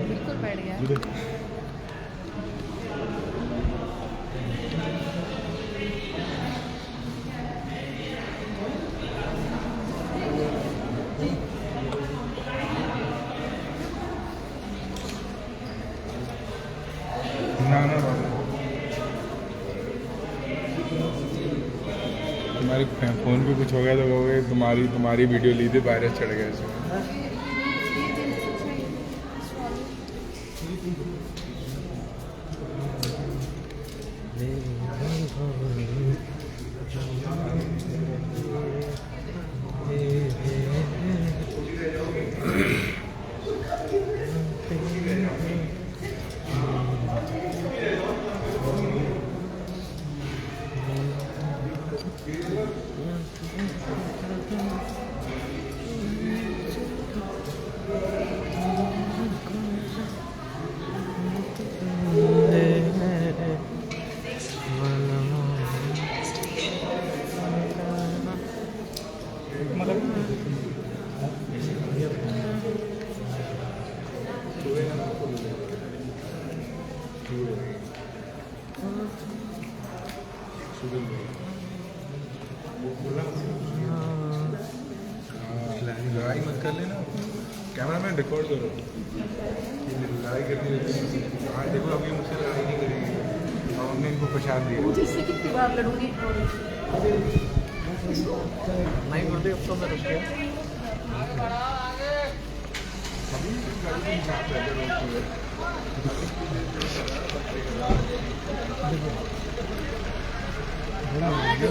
बिल्कुल बैठ गया। तुम्हारे फ़ोन पे कुछ हो गया तो कहोगे तुम्हारी वीडियो ली थी, वायरस चढ़ गया इसमें। लड़ाई मत कर लेना, कैमरा मैन रिकॉर्ड करो। लड़ाई करनी रहती है, आज देखो अभी मुझसे लड़ाई नहीं करेगी और हमने इनको प्रसाद दिया। मुझसे कितनी बार लड़ूंगी? नहीं बोलते अब तो मैं रुक गया।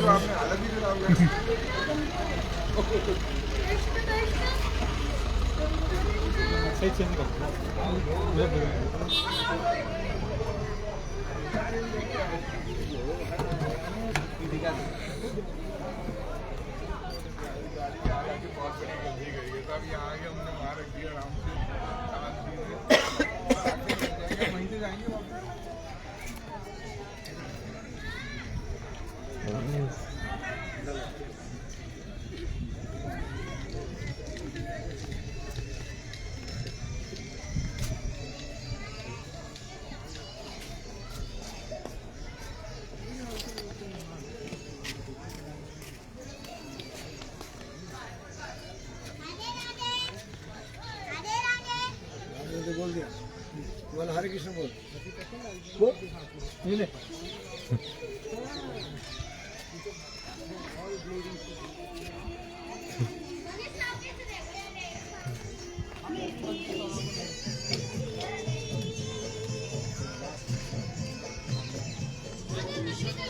आपने अलग ही चला सही चेंज कर अभी आगे हमने वहाँ रख दिया आराम से वहीं से जाएंगे वापस। बोल दिया बोल हरे कृष्ण बोल ले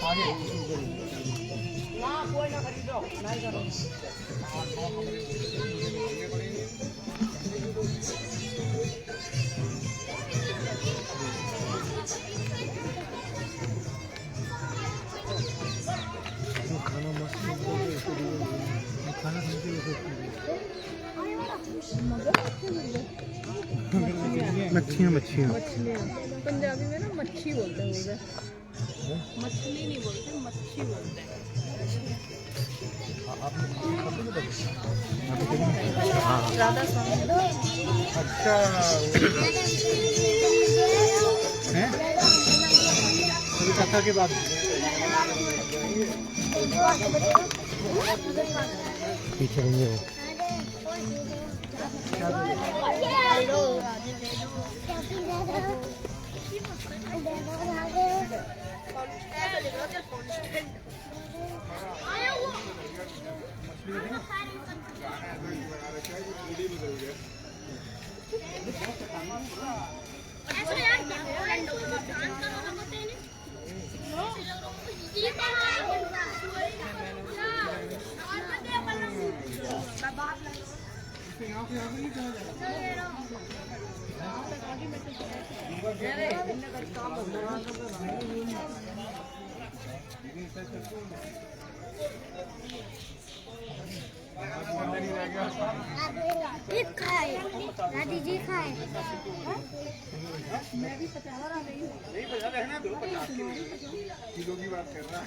आगे ना कोई ना खरीदो नहीं करो मच्छियाँ पंजाबी में ना मच्छी बोलते हैं उधर, मछली नहीं बोलते, मच्छी बोलते हैं। राधा स्वामी। अच्छा हैं अभी कथा के बाद पीछे रहेंगे वो एक खाए दादी जी खाए किलो की बात कर रहा है।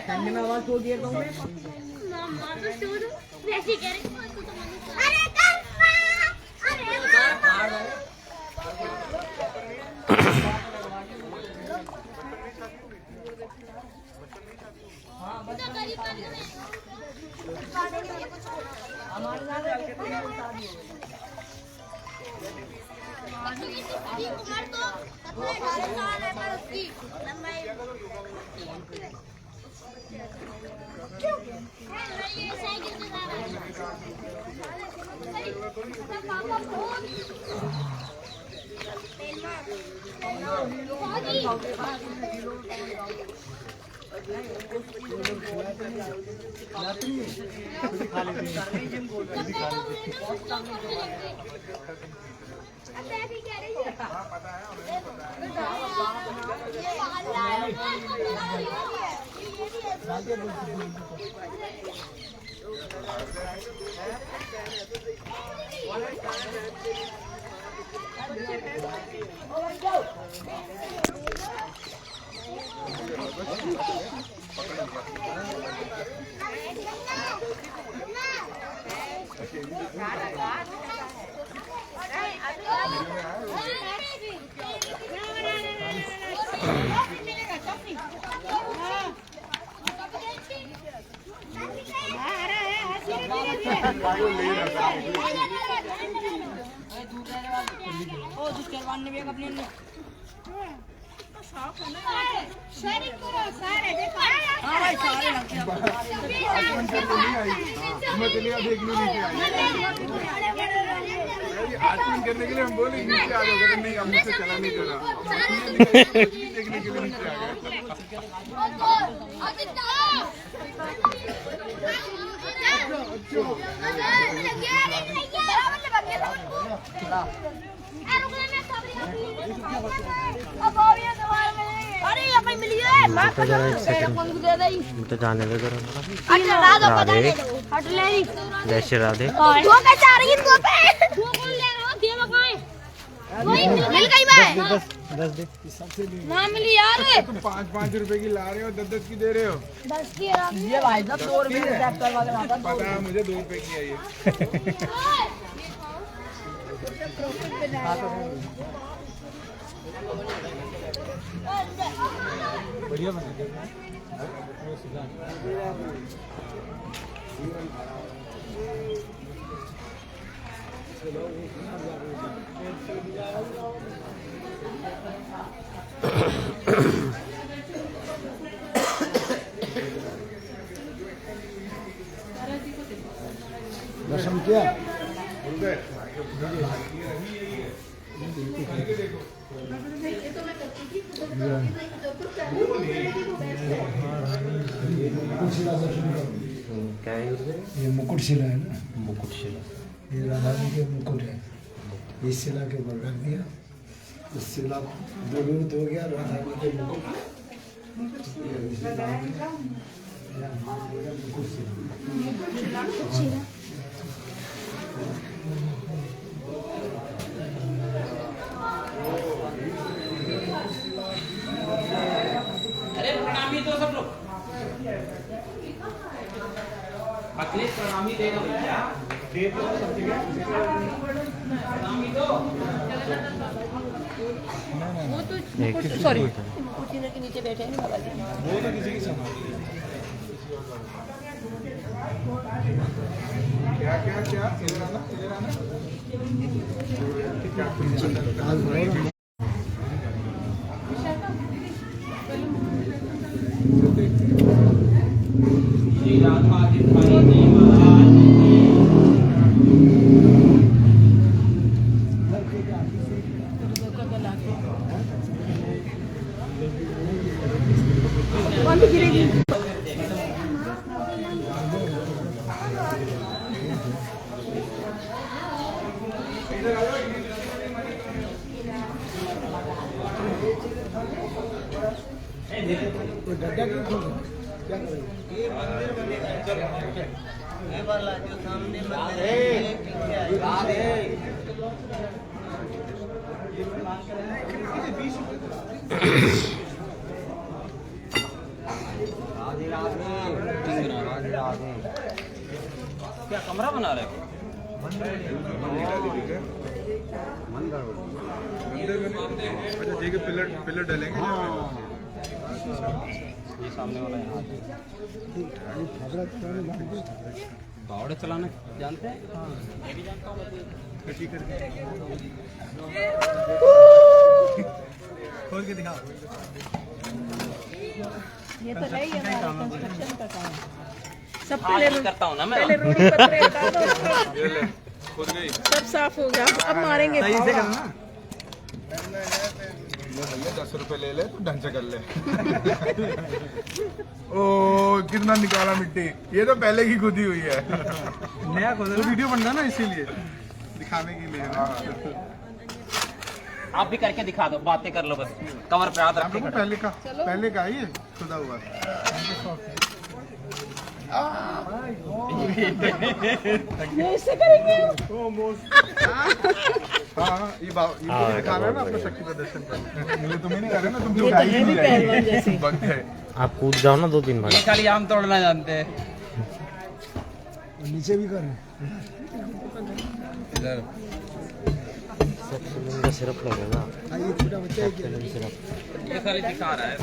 ठंड में आवाज छोड़ दिया तुमने। मम्मा तो शुरू वैसे कह रही अरे कल्पा अरे उम्र तो 18 साल है पर उसकी लंबाई क्यों ये साइकिल चला रहा है पापा बहुत आचमन करने के लिए हम बोले नीचे आ जाओ, नहीं हम मुझसे चला नहीं चला देखने के लिए नीचे आ तो जाने दे करो राधे जय श्री राधे। मिल गई मैं 10 दे ना मिली यार 5-5 रुपए की ला रहे हो, 10-10 की दे रहे हो। 10 की ये भाई साहब 2 रुपए में चेक करवा के लाता। पता है मुझे 2 रुपए की आई है। बढ़िया बना दर्शन किया क्या है ये मुकुट शिला है ना, मुकुट शिला। ये राधा जी के मुकुट है। इस शिला के ऊपर रख दिया, इस शिला द्रवीभूत हो गया राधा जी के मुकुट। मुकुट शिला अखिलेश प्रणामी देगा भैया, प्रणामी दो। सॉरी के नीचे बैठे हैं बाबा जी। वो तो किसी की सुना। क्या क्या क्या इधर आना इधर आना। श्री राधा दिखाई दी महाराज की। भी गिरेगी। गड्ढा क्यों खोला? क्या करेंगे? क्या कमरा बना रहे हो? मंदिर में अच्छा ठीक है, पिलर डलेंगे। ये सामने वाला यहाँ बावड़े चलाना जानते हैं? मैं भी जानता हूँ। ठीक है, खोल के दिखाओ। ये तो है ही हमारा कंस्ट्रक्शन का काम। सब हाँ, ये करता हूँ ना मैं। पहले रोटी पत्थर हटा दो, ये ले, खुद गई। सब साफ हो गया। अब मारेंगे सही से फावड़ा। करना। भैया 10 रुपए ले ले, तू ढंग से कर ले। ओ कितना निकाला मिट्टी, ये तो पहले की खुदी हुई है। नया खोदा, वीडियो बनना ना इसीलिए, दिखाने के लिए। आप भी करके दिखा दो, बातें कर लो बस, कवर पे हाथ रखो। पहले का ही खुदा हुआ। ये इससे करेंगे। हाँ, ये दिखा रहा है ना अपना शक्ति प्रदर्शन करना। तुम्हें नहीं कर रहे ना, तुम ये तो है भी पहलवान जैसे। वक्त है। आप कूद जाओ ना 2-3 बार। ये खाली आम तोड़ना जानते हैं। नीचे भी कर रहे हैं। इधर का सिरप लगेगा। ये छोटा बच्चा है क्या? सिरप ये खाली दिखा रहा है।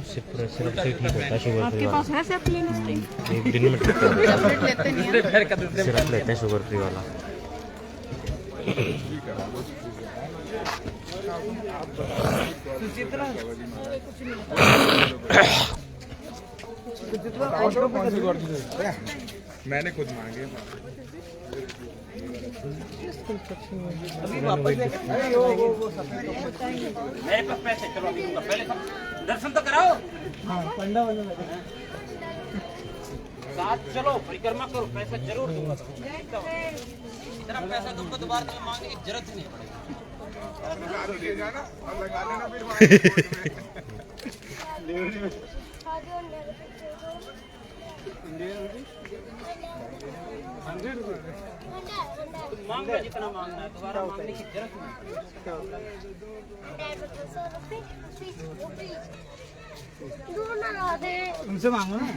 सिर्फ सिरप से ठीक होता है शुगर फ्री आपके वाला। पास है सब क्लीन स्टिंग? एक दिन में ठीक होता है। टैबलेट लेते नहीं दूसरे पैर का दूसरे सिरप लेते हैं शुगर फ्री वाला। मैंने खुद मांगे। मेरे पास पैसे, चलो दूंगा। पहले दर्शन तो कराओ। साथ चलो, परिक्रमा करो, पैसा जरूर दूंगा। इतना पैसा तुमको दोबारा तो मांगने की जरूरत ही नहीं पड़ेगी। मांग लो जितना मांगना है, दोबारा मांगने की जरूरत नहीं। उनसे मांगो ना।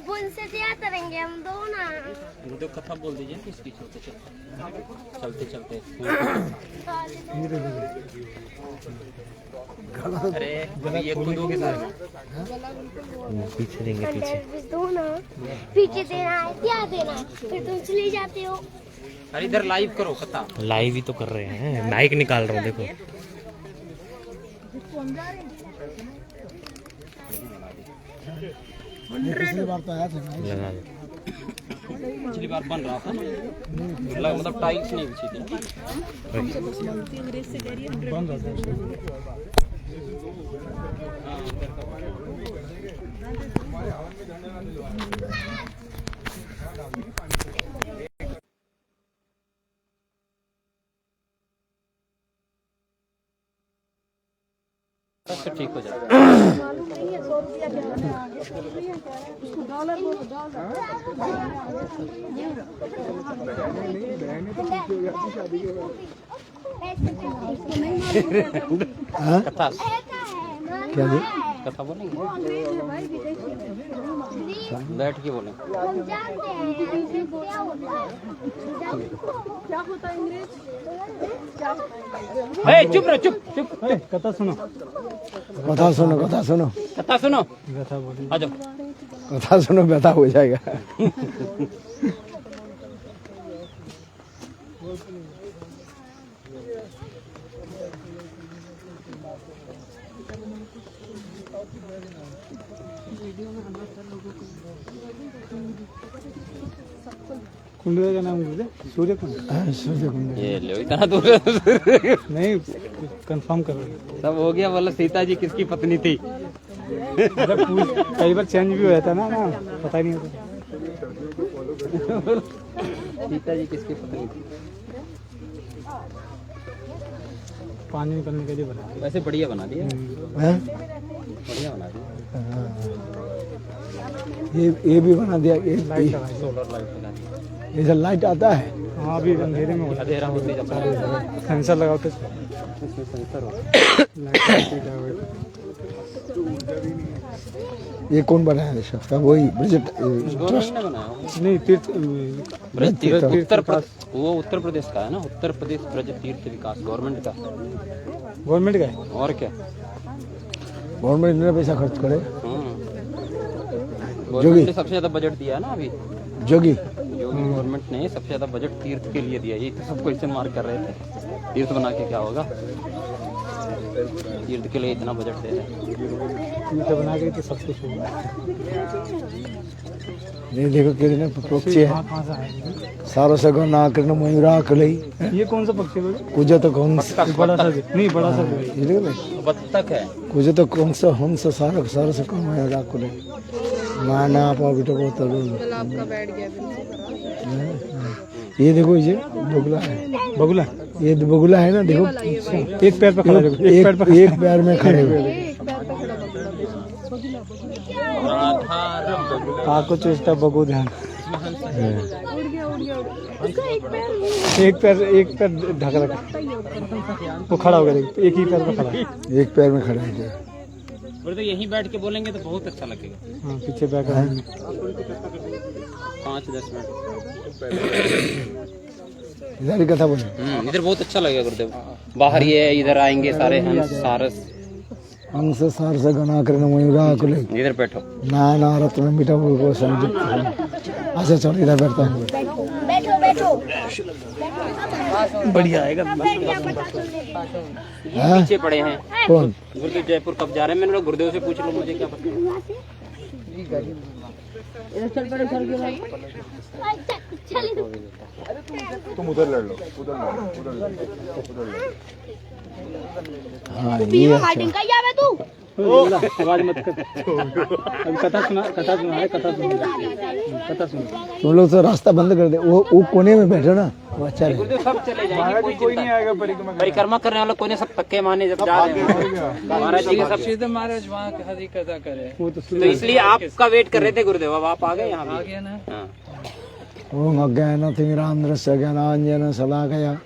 वो इनसे दिया करेंगे हम दो ना। दो कथा बोल दीजिए किसकी चलते चलते चलते। अरे ये खुदोगे सर। पीछे देंगे पीछे। दो ना, पीछे देना है, क्या देना है, फिर तुम चले जाते हो। अरे इधर लाइव करो कथा। लाइव ही तो कर रहे हैं, माइक निकाल रहा हूँ देखो। पिछली बार तो आया था ना। लगा दो। पिछली बार बन रहा था ना, मतलब टाइल्स नहीं बिछी थी। बन रहा था। सब ठीक हो जाएगा। कथा क्या जी? कथा बोलेंगे, बैठ के बोलें। हम जानते हैं अंग्रेजी क्या होता है। क्या होता है अंग्रेज? चुप रहो, चुप चुप। कथा सुनो। कथा सुनो, कथा सुनो। कथा सुनो, कथा बोलो। आ जाओ। कथा सुनो, व्यथा हो जाएगा। कुंड का नाम सूर्य कुंड। सूर्य कुंड। ये लो, इतना दूर नहीं, कंफर्म करो। सब हो गया। बोला सीता जी किसकी पत्नी थी? कई बार चेंज भी हो जाता है ना पता ही नहीं होता। पिताजी किसकी पत्नी थी? पानी निकलने के लिए बना। वैसे बढ़िया बना दिया, हैं? बढ़िया बना दिया। ये भी बना दिया। सोलर लाइट लगा दिया। ये जो लाइट आता है हाँ अभी अंधेरे में होता अंधेरा होते जब है। सेंसर लगाते इसमें सेंसर होता ये कौन बनाया है सबका? वही बजट गवर्नमेंट ने बनाया होगा। नहीं तीर्थ ब्रज तीर्थ वो उत्तर प्रदेश का है ना, उत्तर प्रदेश ब्रज तीर्थ विकास गवर्नमेंट का। गवर्नमेंट का है। और क्या, गवर्नमेंट ने पैसा खर्च करे। गवर्नमेंट ने सबसे ज्यादा बजट दिया है ना अभी। जोगी गवर्नमेंट ने सबसे ज्यादा बजट तीर्थ के लिए दिया। ये तो सब क्वेश्चन मार्क कर रहे थे, तीर्थ बना के क्या होगा, तीर्थ के लिए इतना बजट दे रहे हैं। तीर्थ बना के तो सब कुछ होगा। ये देखो कितने पक्षी है। कहाँ से आए? सारो सगो नाकरन मयूरा कलई ये कौन सा पक्षी है? कुछ तो कौन बड़ा सा नहीं, बड़ा सा ये देखो भाई, बत्तख है। कुछ तो कौन सा हंस सारो सारो से कौन मयूरा कलई माना पा बेटा बहुत चल आपका बैठ गया बिल्कुल। ये देखो ये बगुला है। बगुला ये बगुला है ना, देखो एक पैर पे खड़ा है, एक पैर में खड़े हुए। एक पैर पे खड़ा बगुला। काको चेष्टा बगो ध्यान। उड़ गया उड़ गया। उसका एक पैर ढक रखा, वो खड़ा हो गया, एक ही पैर पे खड़ा है। एक पैर में खड़ा है। तो यहीं बैठ के बोलेंगे तो बहुत अच्छा लगेगा। हाँ पीछे बैक 5-10 मिनट इधर ही कथा बोले। इधर बहुत अच्छा लगेगा गुरुदेव। बाहर ये इधर आएंगे सारे हंस सारस। हंस सारस गना करन मयूरा कलई इधर बैठो। नाना रत्न मीठा को संगीत। अच्छा चलो इधर बैठता हूँ। बैठो बैठो। बढ़िया आएगा। पीछे पड़े हैं कौन? गुरुदेव जयपुर कब जा रहे हैं? मैंने बोला गुरुदेव से पूछ लो, मुझे क्या पता। तुम उधर लड़ लो, उधर हाँ ये अच्छा। आवाज मत कर। अभी कथा सुना है, कथा सुना। तुम लोग तो रास्ता बंद कर दे। वो कोने में बैठो ना, वो अच्छा रहे। गुरुदेव सब चले जाएंगे, कोई नहीं आएगा। परिक्रमा करने वाला कोई नहीं, सब पक्के माने जब जा रहे हैं महाराज जी के सब। महाराज वहाँ हरी कथा करे तो इसलिए आपका वेट कर रहे थे गुरुदेव, अब आप आ गए यहाँ। आ गया ना। ओम अज्ञान तिमिरांध्रस्य ज्ञानांजन शलाकया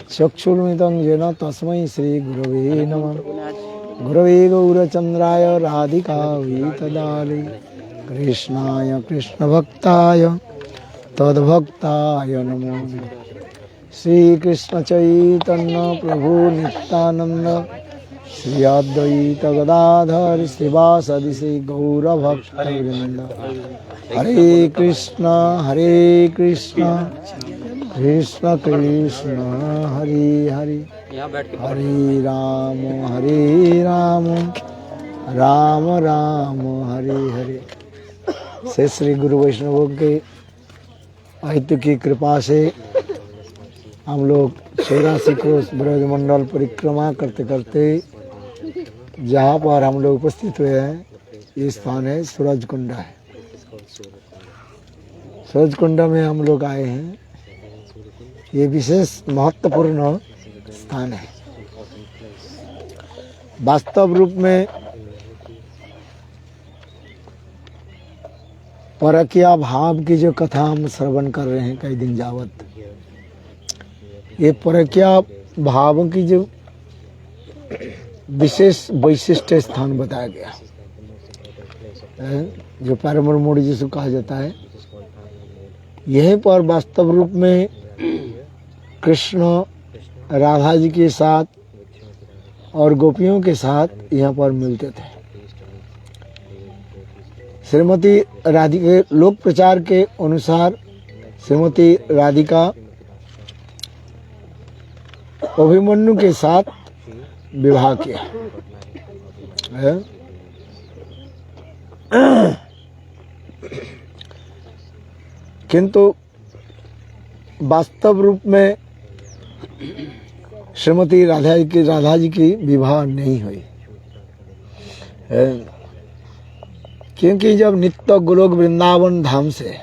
चक्षुर्मितं येन तस्मै श्री गुरवे नमः। गुरवे गौरचंद्राय राधिकायै तदालय कृष्णाय कृष्णभक्ताय तद्भक्ताय नमो नमः। श्री कृष्ण चैतन्य प्रभु नित्यानंद श्री अद्वैत गदाधर श्रीवासदि श्री गौरभक्तवृंद। हरे कृष्ण कृष्ण कृष्ण हरे हरे हरे राम राम राम हरे हरे। से श्री गुरु वैष्णवों के आयु की कृपा से हम लोग 84 कोस ब्रजमंडल परिक्रमा करते करते जहाँ पर हम लोग उपस्थित हुए हैं, ये स्थान है सूरजकुंड है। सूरजकुंड में हम लोग आए हैं। ये विशेष महत्वपूर्ण स्थान है। वास्तव रूप में परकिया भाव की जो कथा हम श्रवण कर रहे हैं कई दिन जावत, ये परकिया भाव की जो विशेष वैशिष्ट स्थान बताया गया, जो पैरमर मोड़ी जिसको कहा जाता है, यहीं पर वास्तव रूप में कृष्ण राधा जी के साथ और गोपियों के साथ यहाँ पर मिलते थे। श्रीमती राधिका लोक प्रचार के अनुसार श्रीमती राधिका अभिमन्यु के साथ विवाह किया है। किंतु वास्तव रूप में श्रीमती राधा जी की विवाह नहीं हुई। क्योंकि जब नित्य गोलोक वृंदावन धाम से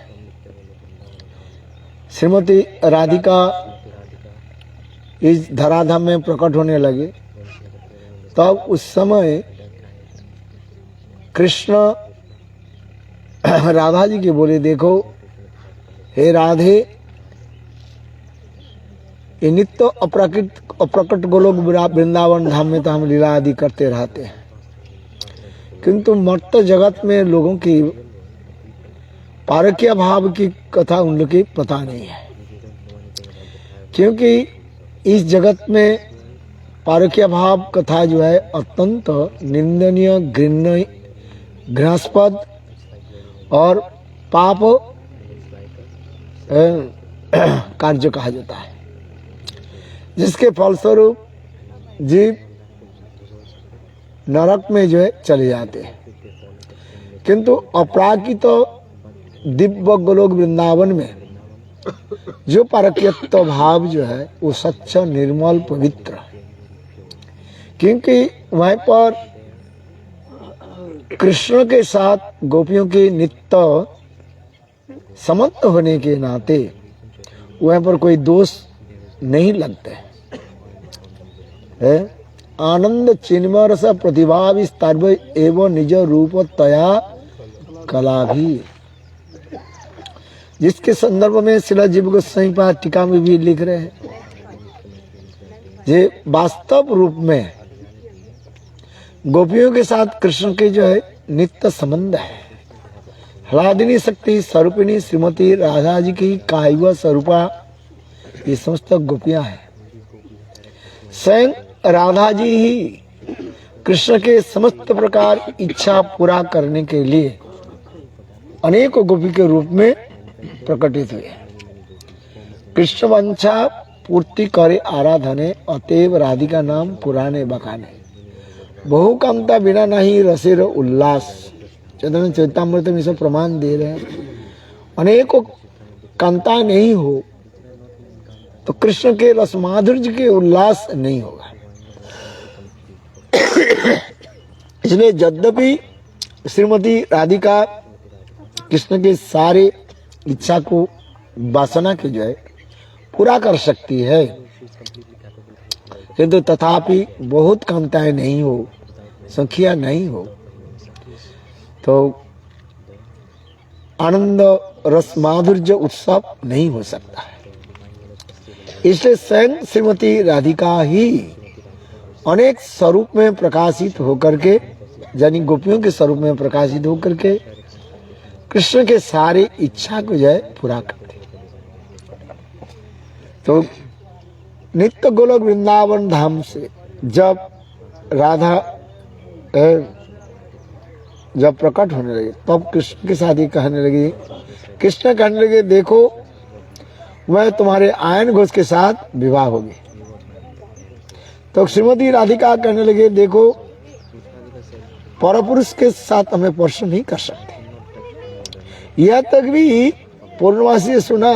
श्रीमती राधिका इस धराधाम में प्रकट होने लगे, तब उस समय कृष्ण राधा जी के बोले, देखो हे राधे, ये नित्य अप्रकट गोलोक वृंदावन धाम में तो हम लीला आदि करते रहते हैं, किंतु मर्त जगत में लोगों की पारकीय भाव की कथा उन लोग की पता नहीं है। क्योंकि इस जगत में पारकीय भाव कथा जो है अत्यंत निंदनीय, घृणास्पद और पाप कार्य कहा जाता है, जिसके फलस्वरूप जीव नरक में जो है चले जाते हैं। किंतु अपराकित दिव्य गोलोक वृंदावन में जो पारकीयत्व भाव जो है वो सच्चा, निर्मल, पवित्र, क्योंकि वहीं पर कृष्ण के साथ गोपियों के नित्य समत्त होने के नाते वहीं पर कोई दोष नहीं लगते है। आनंद चिन्मय रस प्रतिभा विस्तार एवं निज रूप तया कला भी, जिसके संदर्भ में श्रील जीव गोस्वामी पाद टीका में भी लिख रहे हैं, ये वास्तव रूप में गोपियों के साथ कृष्ण के जो है नित्य संबंध है। ह्लादिनी शक्ति स्वरूपिणी श्रीमती राधा जी की कायव स्वरूपा ये समस्त गोपियां हैं। स्वयं राधा जी ही कृष्ण के समस्त प्रकार इच्छा पूरा करने के लिए अनेक गोपी के रूप में प्रकटित हुए। कृष्ण वंशा पूर्ति करे आराधने, अतएव राधिका नाम पुराने बखाने। बहु कामता बिना नहीं रसेर उल्लास। चैतन्य चैतामृत में सब प्रमाण दे रहे हैं। अनेकों कामता नहीं हो तो कृष्ण के रस माधुर्य के उल्लास नहीं होगा। इसलिए यद्यपि श्रीमती राधिका कृष्ण के सारे इच्छा को, वासना के जो है पूरा कर सकती है, किंतु तथापि बहुत कामताएं नहीं हो, संख्या नहीं हो, तो आनंद रस माधुर्य उत्सव नहीं हो सकता है। इसलिए स्वयं श्रीमती राधिका ही अनेक स्वरूप में प्रकाशित होकर के, यानी गोपियों के स्वरूप में प्रकाशित होकर के कृष्ण के सारे इच्छा को जो है पूरा करते। तो नित्य गोलोक वृंदावन धाम से जब राधा जब प्रकट होने लगे, तब कृष्ण के साथ ही कहने लगी, कृष्ण कहने लगे, देखो मैं तुम्हारे आयन घोष के साथ विवाह होगी। तो श्रीमती राधिका कहने लगे, देखो परपुरुष के साथ हमें स्पर्श नहीं कर सकते। यह तक भी पूर्णवासी ने सुना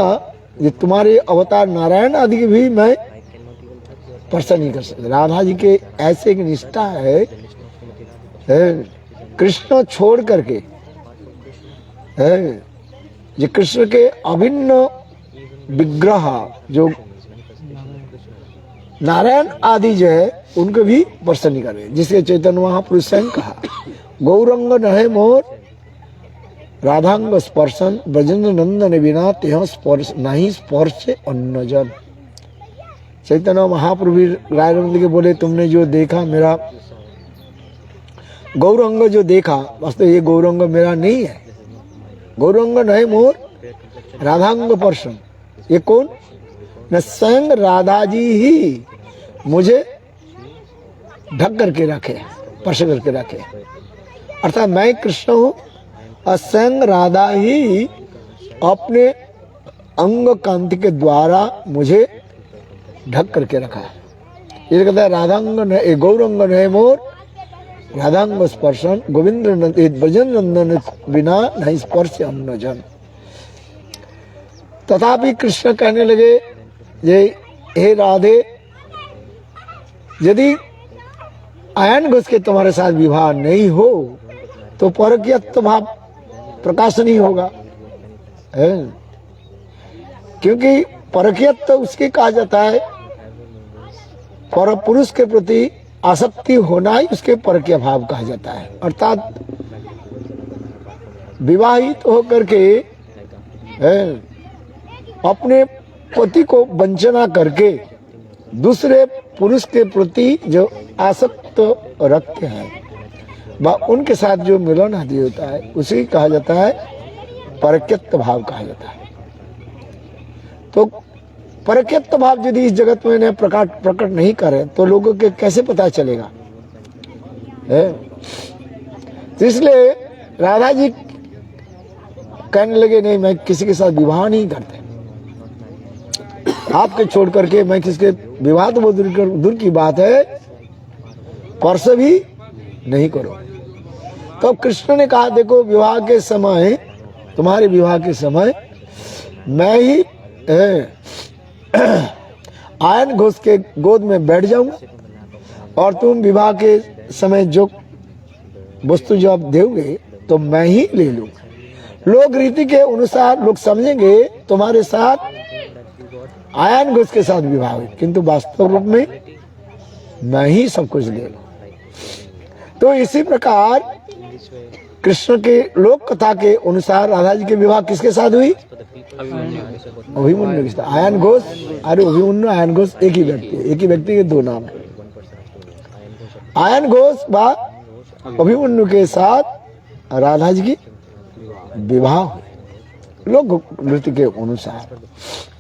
कि तुम्हारे अवतार नारायण आदि की भी मैं स्पर्श नहीं कर सकता। राधा जी के ऐसे एक निष्ठा है, कृष्ण छोड़ करके जो कृष्ण के अभिन्न विग्रह जो नारायण आदि जो है उनको भी स्पर्श नहीं कर रहे, जिसके चैतन्य महापुरुष स्वयं कहा, गौरंग नहे मोर राधांग स्पर्शन ब्रजेंद्र नंदन बिना तेह स्पर्श नहीं स्पर्श अन्न जन। चैतन्य महाप्रभु राय के बोले, तुमने जो देखा मेरा गौरंग जो देखा, वास्तव ये गौरंग मेरा नहीं है। गौरंग नहीं मोर राधांग पर्शन, ये कौन? न स्वयं राधा जी ही मुझे ढक करके रखे, स्पर्श करके रखे, अर्थात मैं कृष्ण हूँ और स्वयं राधा ही अपने अंग कांति के द्वारा मुझे ढक करके रखा है। ये कहता है राधांग न गौरंग न मोर राधांग स्पर्शन गोविंद्र ब्रजेंद्र नंदन बिना नहीं स्पर्श अन्न जन। तथापि कृष्ण कहने लगे, ये हे राधे, यदि आयन घोष के तुम्हारे साथ विवाह नहीं हो तो परकीयत्व भाव प्रकाश नहीं होगा, है? क्योंकि परकीयत्व उसके कहा जाता है, पर पुरुष के प्रति आसक्ति होना ही उसके परकीय भाव कहा जाता है। अर्थात विवाहित होकर के अपने पति को वंचना करके दूसरे पुरुष के प्रति जो आसक्त रखते हैं व उनके साथ जो मिलन आदि होता है उसे कहा जाता है परकीयत्व भाव कहा जाता है। तो परकीयत्व भाव यदि इस जगत में प्रकट नहीं करे तो लोगों के कैसे पता चलेगा, है? तो इसलिए राधा जी कहने लगे नहीं, मैं किसी के साथ विवाह नहीं करते, आपके छोड़ करके मैं किसके विवाह तो बहुत दूर की बात है, स्पर्श भी नहीं करो। तो कृष्ण ने कहा देखो विवाह के समय, तुम्हारे विवाह के समय मैं ही आयन घोष के गोद में बैठ जाऊंगा और तुम विवाह के समय जो वस्तु जो आप दोगे तो मैं ही ले लूंगा। लोक रीति के अनुसार लोग समझेंगे तुम्हारे साथ आयन घोष के साथ विवाह हुई, किंतु वास्तव रूप में मैं ही सब कुछ ले लूं। तो इसी प्रकार कृष्ण के लोक कथा के अनुसार राधा जी के विवाह किसके साथ हुई? अभिमन्यु के साथ। आयन घोष अरे अभिमन्यु आयन घोष एक ही व्यक्ति है, एक ही व्यक्ति के दो नाम है। आयन घोष व अभिमन्यु के साथ राधा जी की विवाह हुई लोक नृत्य के अनुसार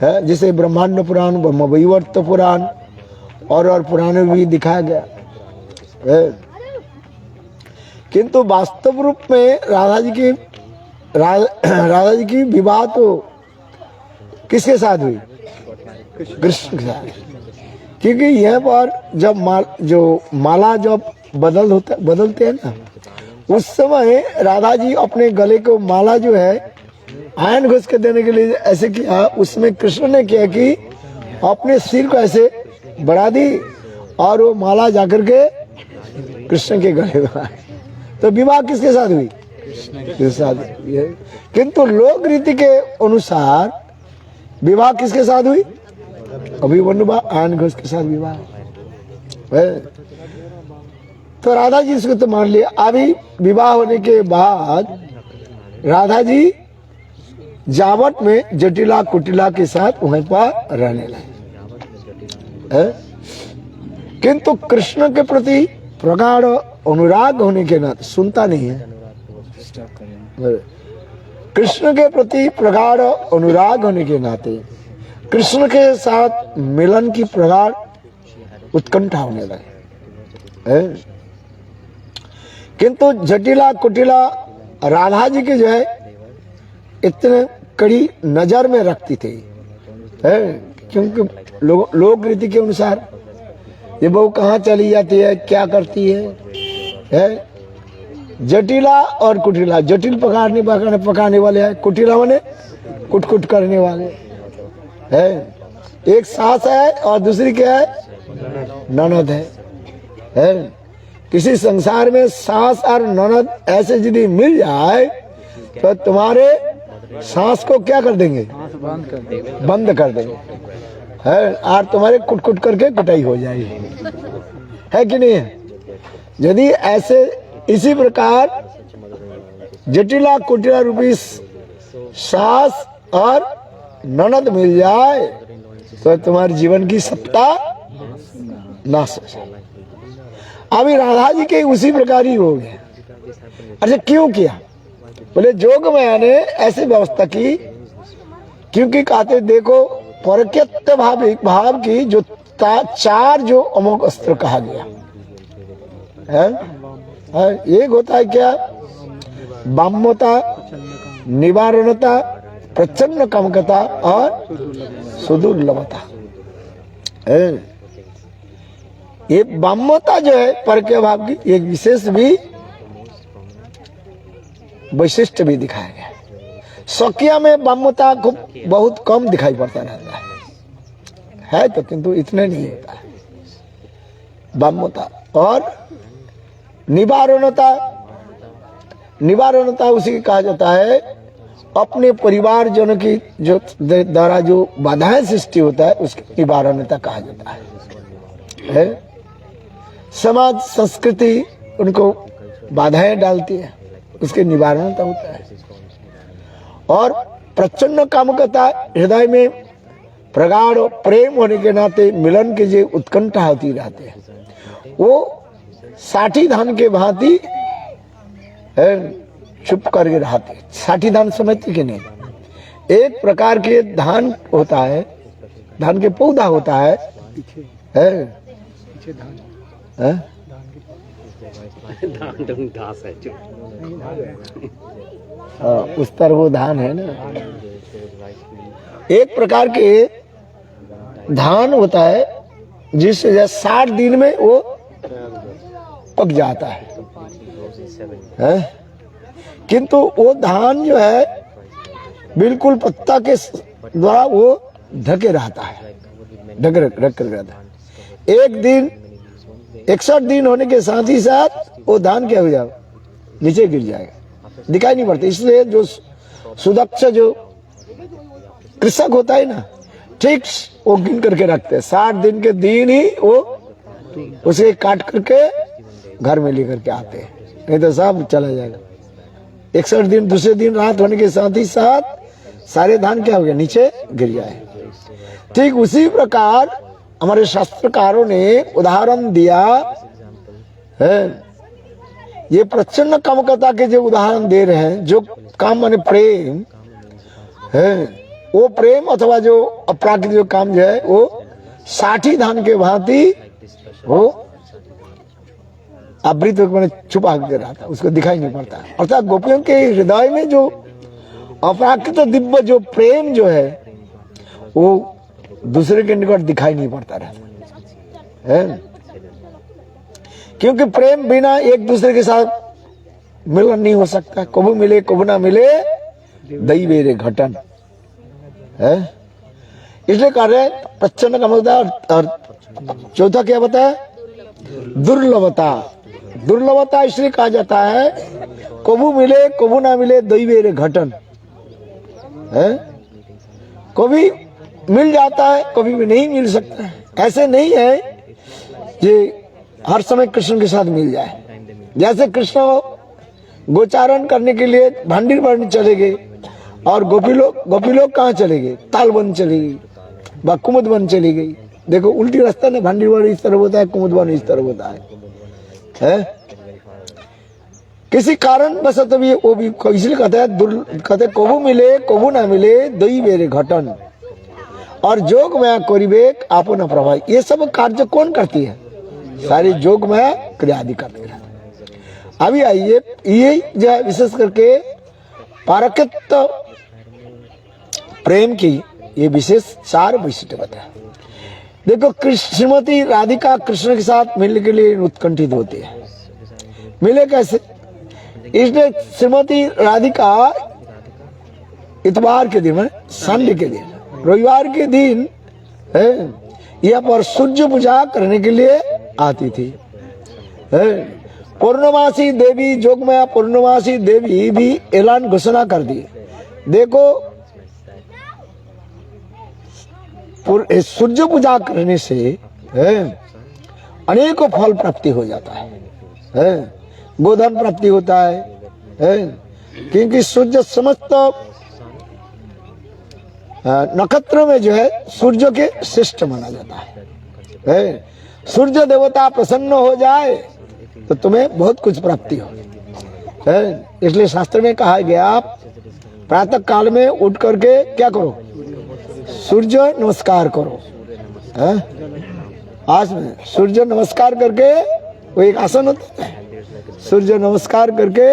है, जिसे ब्रह्मांड पुराण, ब्रह्मवैवर्त पुराण और पुराणों में भी दिखाया गया है। किंतु वास्तव रूप में राधा जी की विवाह तो किसके साथ हुई? कृष्ण के साथ। क्योंकि यह पर जब माला जब बदलते हैं ना, उस समय राधा जी अपने गले को माला जो है आयन घोष के देने के लिए ऐसे किया, उसमें कृष्ण ने किया कि अपने सिर को ऐसे बढ़ा दी और वो माला जाकर के कृष्ण के गले में। तो विवाह किसके साथ हुई? कृष्ण के साथ। किंतु लोक रीति के अनुसार विवाह किसके साथ हुई? अभिमन्यु आयन घोष के साथ विवाह है। तो राधा जी इसको तो मान लिया। अभी विवाह होने के बाद राधा जी जावट में जटिला कुटिला के साथ वहीं पर रहने लगे, किंतु कृष्ण के प्रति प्रगाढ़ अनुराग होने के नाते सुनता नहीं है। कृष्ण के प्रति प्रगाढ़ अनुराग होने के नाते कृष्ण के साथ मिलन की प्रगाढ़ उत्कंठा होने लगे। किंतु जटिला कुटिला राधा जी के जो है इतने कड़ी नजर में रखती थी, क्योंकि लोक रीति के अनुसार ये बहू कहाँ चली जाती है, क्या करती है? जटिला और कुटिला, जटिल पकाने वाले हैं, कुटिला वाले कुट करने वाले है। एक सास है और दूसरी क्या है? ननद है। किसी संसार में सास और ननद ऐसे यदि मिल जाए तो तुम्हारे सांस को क्या कर देंगे? बंद कर देंगे, है, और तुम्हारे कुट करके कुटाई हो जाएगी, है कि नहीं है? यदि ऐसे इसी प्रकार जटिला कुटिला रूपी सास और ननद मिल जाए तो तुम्हारे जीवन की सत्ता नाश हो जाए। अभी राधा जी के उसी प्रकार ही हो गया। अच्छा, क्यों किया? बोले जोग माया ने ऐसी व्यवस्था की, क्योंकि कहते देखो परकीयत्व भाव की जो चार जो अमोघ अस्त्र कहा गया है, एक होता है क्या? बाम्यता, निवारणता, प्रचंड कामकता और सुदुर्लभता। ये बाम्यता जो है परकीय भाव की एक विशेष भी वैशिष्ट भी दिखाया गया। स्वकीय में बाम्यता को बहुत कम दिखाई पड़ता रहता है तो, किंतु इतने नहीं होता है बाम्यता। और निवारणता, निवारणता उसी कहा जाता है। अपने परिवार जनों की जो द्वारा जो बाधाएं सृष्टि होता है उसकी निवारणता कहा जाता है। समाज संस्कृति उनको बाधाएं डालती है, उसके निवारणता होता है। और प्रचंड कामुकता हृदय में प्रगाढ़ प्रेम होने के नाते मिलन के जो उत्कंठा होती रहते हैं, वो साठी धान के भांति चुप करके रहते। साठी धान समझते कि नहीं? एक प्रकार के धान होता है, धान के पौधा होता है, उस पर वो धान है ना। एक प्रकार के धान होता है जिससे 60 दिन में वो पक जाता है, किंतु वो धान जो है बिल्कुल पत्ता के द्वारा वो ढके रहता है, ढक रहता है। एक दिन 61 दिन होने के साथ ही साथ वो धान क्या हो जाएगा, नीचे गिर जाएगा, दिखाई नहीं पड़ता। इसलिए जो सुदक्ष जो कृषक होता है ना, ठीक वो गिन करके रखते हैं। 60 दिन के दिन ही वो उसे काट करके घर में लेकर के आते हैं, नहीं तो सब चला जाएगा। 61 दिन दूसरे दिन रात होने के साथ ही साथ सारे धान क्या हो गया, नीचे गिर जाए। ठीक उसी प्रकार हमारे शास्त्रकारों ने उदाहरण दिया है। ये प्रचंड कामुकता के जो उदाहरण दे रहे हैं, जो काम माने प्रेम है, वो प्रेम अथवा जो अपराकृतिक जो काम जो है वो 60 धान के भांति वो आवृत मैंने छुपा के रहता, उसको दिखाई नहीं पड़ता। अर्थात गोपियों के हृदय में जो अपराकृत दिव्य जो प्रेम जो है वो दूसरे के निकट दिखाई नहीं पड़ता रहता है, क्योंकि प्रेम बिना एक दूसरे के साथ मिलन नहीं हो सकता। कबू मिले कबू ना मिले दई बेरे घटन है। इसलिए कह रहे प्रचंड कामुकता। और चौथा क्या बताया, दुर्लभता। दुर्लभता इसलिए कहा जाता है कबू मिले कबू ना मिले दई बेरे घटन है। कभी मिल जाता है, कभी भी नहीं मिल सकता है। ऐसे नहीं है कि हर समय कृष्ण के साथ मिल जाए। जैसे कृष्ण गोचारण करने के लिए भांडीर वन चले गए और गोपी लोग कहाँ चले गए, ताल वन चले गई, कुमुद वन चली गई। देखो उल्टी रास्ता ना, भांडीर वन इस तरफ होता है, कुमुद वन इस तरफ होता है। किसी कारण बस तभी वो भी इसलिए कहते कबू मिले कबू ना मिले दई बेरे घटन और जोग माया करिबेक आपो न प्रभाव। ये सब कार्य कौन करती है, सारी जोग माया क्रिया आदि करती है। अभी आइए ये जो है विशेष करके पारकत्व प्रेम की ये विशेष 4 वैशिष्ट्य बताया। देखो श्रीमती राधिका कृष्ण के साथ मिलने के लिए उत्कंठित होती है। मिले कैसे, इसलिए श्रीमती राधिका इतवार के दिन, संडे के दिन, रविवार के दिन यहाँ पर सूर्य पूजा करने के लिए आती थी। पूर्णमासी देवी जोगमाया पूर्णमासी देवी भी ऐलान घोषणा कर दी। देखो सूर्य पूजा करने से अनेकों फल प्राप्ति हो जाता है, गोधन प्राप्ति होता है, क्योंकि सूर्य समस्त नक्षत्र में जो है सूर्य के श्रेष्ठ माना जाता है। सूर्य देवता प्रसन्न हो जाए तो तुम्हें बहुत कुछ प्राप्ति हो। इसलिए शास्त्र में कहा गया आप प्रातः काल में उठ करके क्या करो, सूर्य नमस्कार करो। आज में सूर्य नमस्कार करके वो एक आसन होता है, सूर्य नमस्कार करके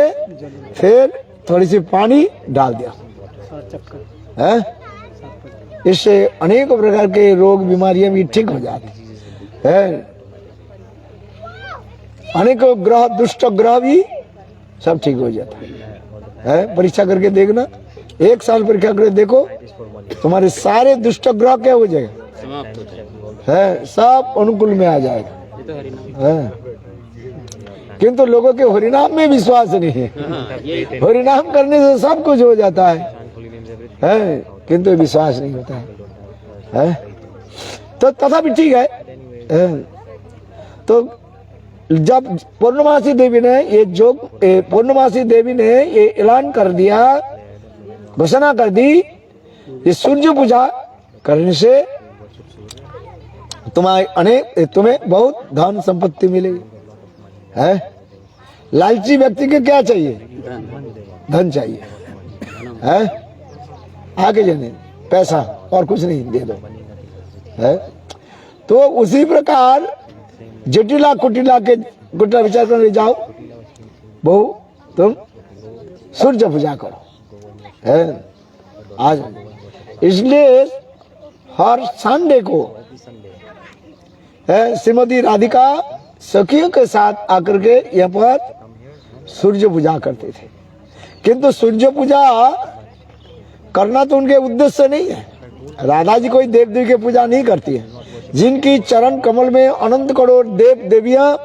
फिर थोड़ी सी पानी डाल दिया, इससे अनेक प्रकार के रोग बीमारियां भी ठीक हो जाती है। अनेकों ग्रह दुष्ट ग्रह भी सब ठीक हो जाता है। परीक्षा करके देखना, 1 साल परीक्षा करके देखो, तुम्हारे सारे दुष्ट ग्रह क्या हो जाएगा, सब अनुकूल में आ जाएगा। किंतु लोगों के हरिनाम में विश्वास नहीं है। हरिनाम करने से सब कुछ हो जाता है किंतु विश्वास नहीं होता है। तो तथा भी ठीक है। तो जब पूर्णमासी देवी ने पूर्णमासी देवी ने ये ऐलान कर दिया, घोषणा कर दी, ये सूर्य पूजा करने से तुम्हें बहुत धन संपत्ति मिलेगी। है लालची व्यक्ति के क्या चाहिए? धन चाहिए। है आगे जाने पैसा और कुछ नहीं, दे दो। है तो उसी प्रकार जटिला कुटिला विचार करने जाओ, बहु तुम सूर्य पूजा करो। है आज इसलिए हर संडे को श्रीमती राधिका सखियों के साथ आकर के यहाँ पर सूर्य पूजा करते थे। किंतु सूर्य पूजा करना तो उनके उद्देश्य नहीं है। राधा जी कोई देव देवी की पूजा नहीं करती है। जिनकी चरण कमल में अनंत करोड़ देव देवियां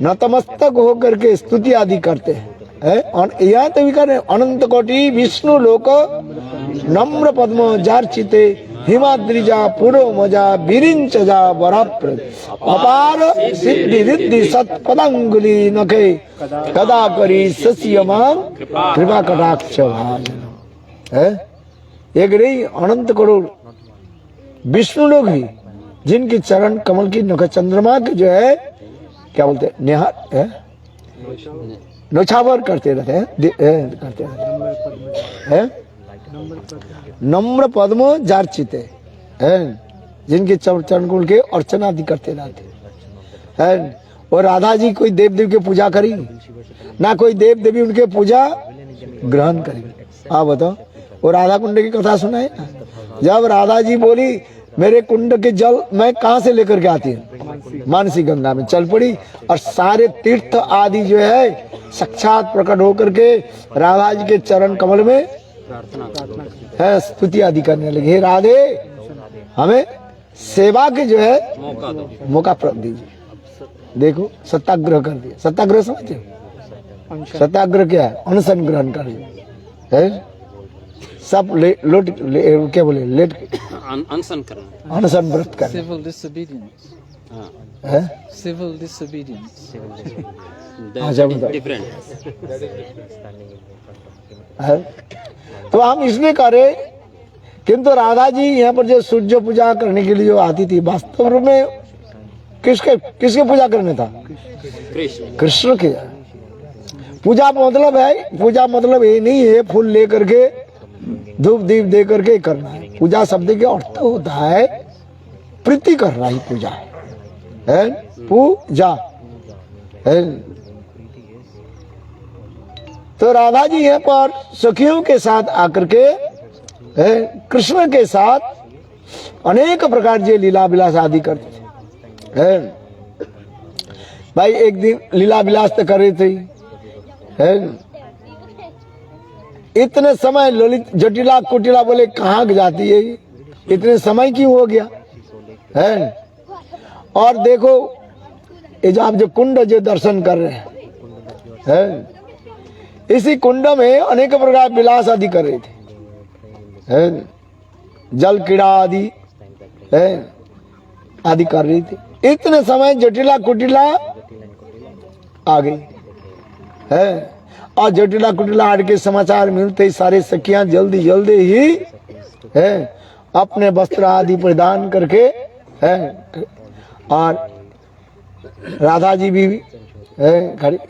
नतमस्तक होकर के स्तुति आदि करते हैं। और यहाँ तो भी करें, अनंत कोटि विष्णु लोक नम्र पद्म जार्चिते हिमाद्रिजा पुरो मजा विरिंचजा वराप्र अपार सिद्धि रिद्धि सत्पदांगुली नखे कदा करी सस्यमां कृपा कटाक्ष भाजन। एक रही अनंत करोड़ विष्णु लोग भी जिनकी चरण कमल की नख चंद्रमा के जो है क्या बोलते हैं, निहार है नौछावर करते रहते हैं। नम्र पद्म जार्चिते हैं, जिनके चरण कमल के अर्चना आदि करते रहते हैं। और राधा जी कोई देव देवी की पूजा करेगी ना, कोई देव देवी उनके पूजा ग्रहण करेगी। आप बताओ। और राधा कुंड की कथा सुनाए ना, जब राधा जी बोली मेरे कुंड के जल मैं कहाँ से लेकर के आती हूँ, मानसी गंगा में चल पड़ी। और सारे तीर्थ आदि जो है साक्षात प्रकट होकर के राधा जी के चरण कमल में है स्तुति आदि करने लगे। हे राधे, हमें सेवा के जो है मौका दीजिए। देखो सत्याग्रह कर दिया। सत्याग्रह समझते हो? सत्याग्रह क्या है? अनशन ग्रहण कर दिया। सब क्या बोले लेट अनशन करना, अनशन व्रत करना। Civil disobedience. Civil disobedience. अच्छा बताओ। डिफरेंट है तो हम इसलिए करें। किंतु राधा जी यहाँ पर जो सूर्य पूजा करने के लिए जो आती थी, वास्तव में किसके पूजा करने था? कृष्ण के पूजा मतलब है। पूजा मतलब ये नहीं है फूल ले करके धूप दीप दे करके करना है। पूजा शब्द के अर्थ होता है प्रीति करना ही पूजा है। पूजा है। तो राधा जी यहाँ पर सखियों के साथ आकर के कृष्ण के साथ अनेक प्रकार के लीला विलास आदि करते थे। भाई एक दिन लीला विलास तो कर रही थी। इतने समय ललित जटिला कुटिला बोले कहाँ जाती है, इतने समय क्यों हो गया है? और देखो ये जो आप जो कुंड जो दर्शन कर रहे हैं, इसी कुंड में अनेक प्रकार विलास आदि कर रहे थे। जल क्रीड़ा आदि आदि कर रही थी। इतने समय जटिला कुटिला आ गई है। और जटिला कुटिला आदि के समाचार मिलते ही सारे सखियां जल्दी जल्दी ही अपने वस्त्र आदि परिधान करके और राधा जी भी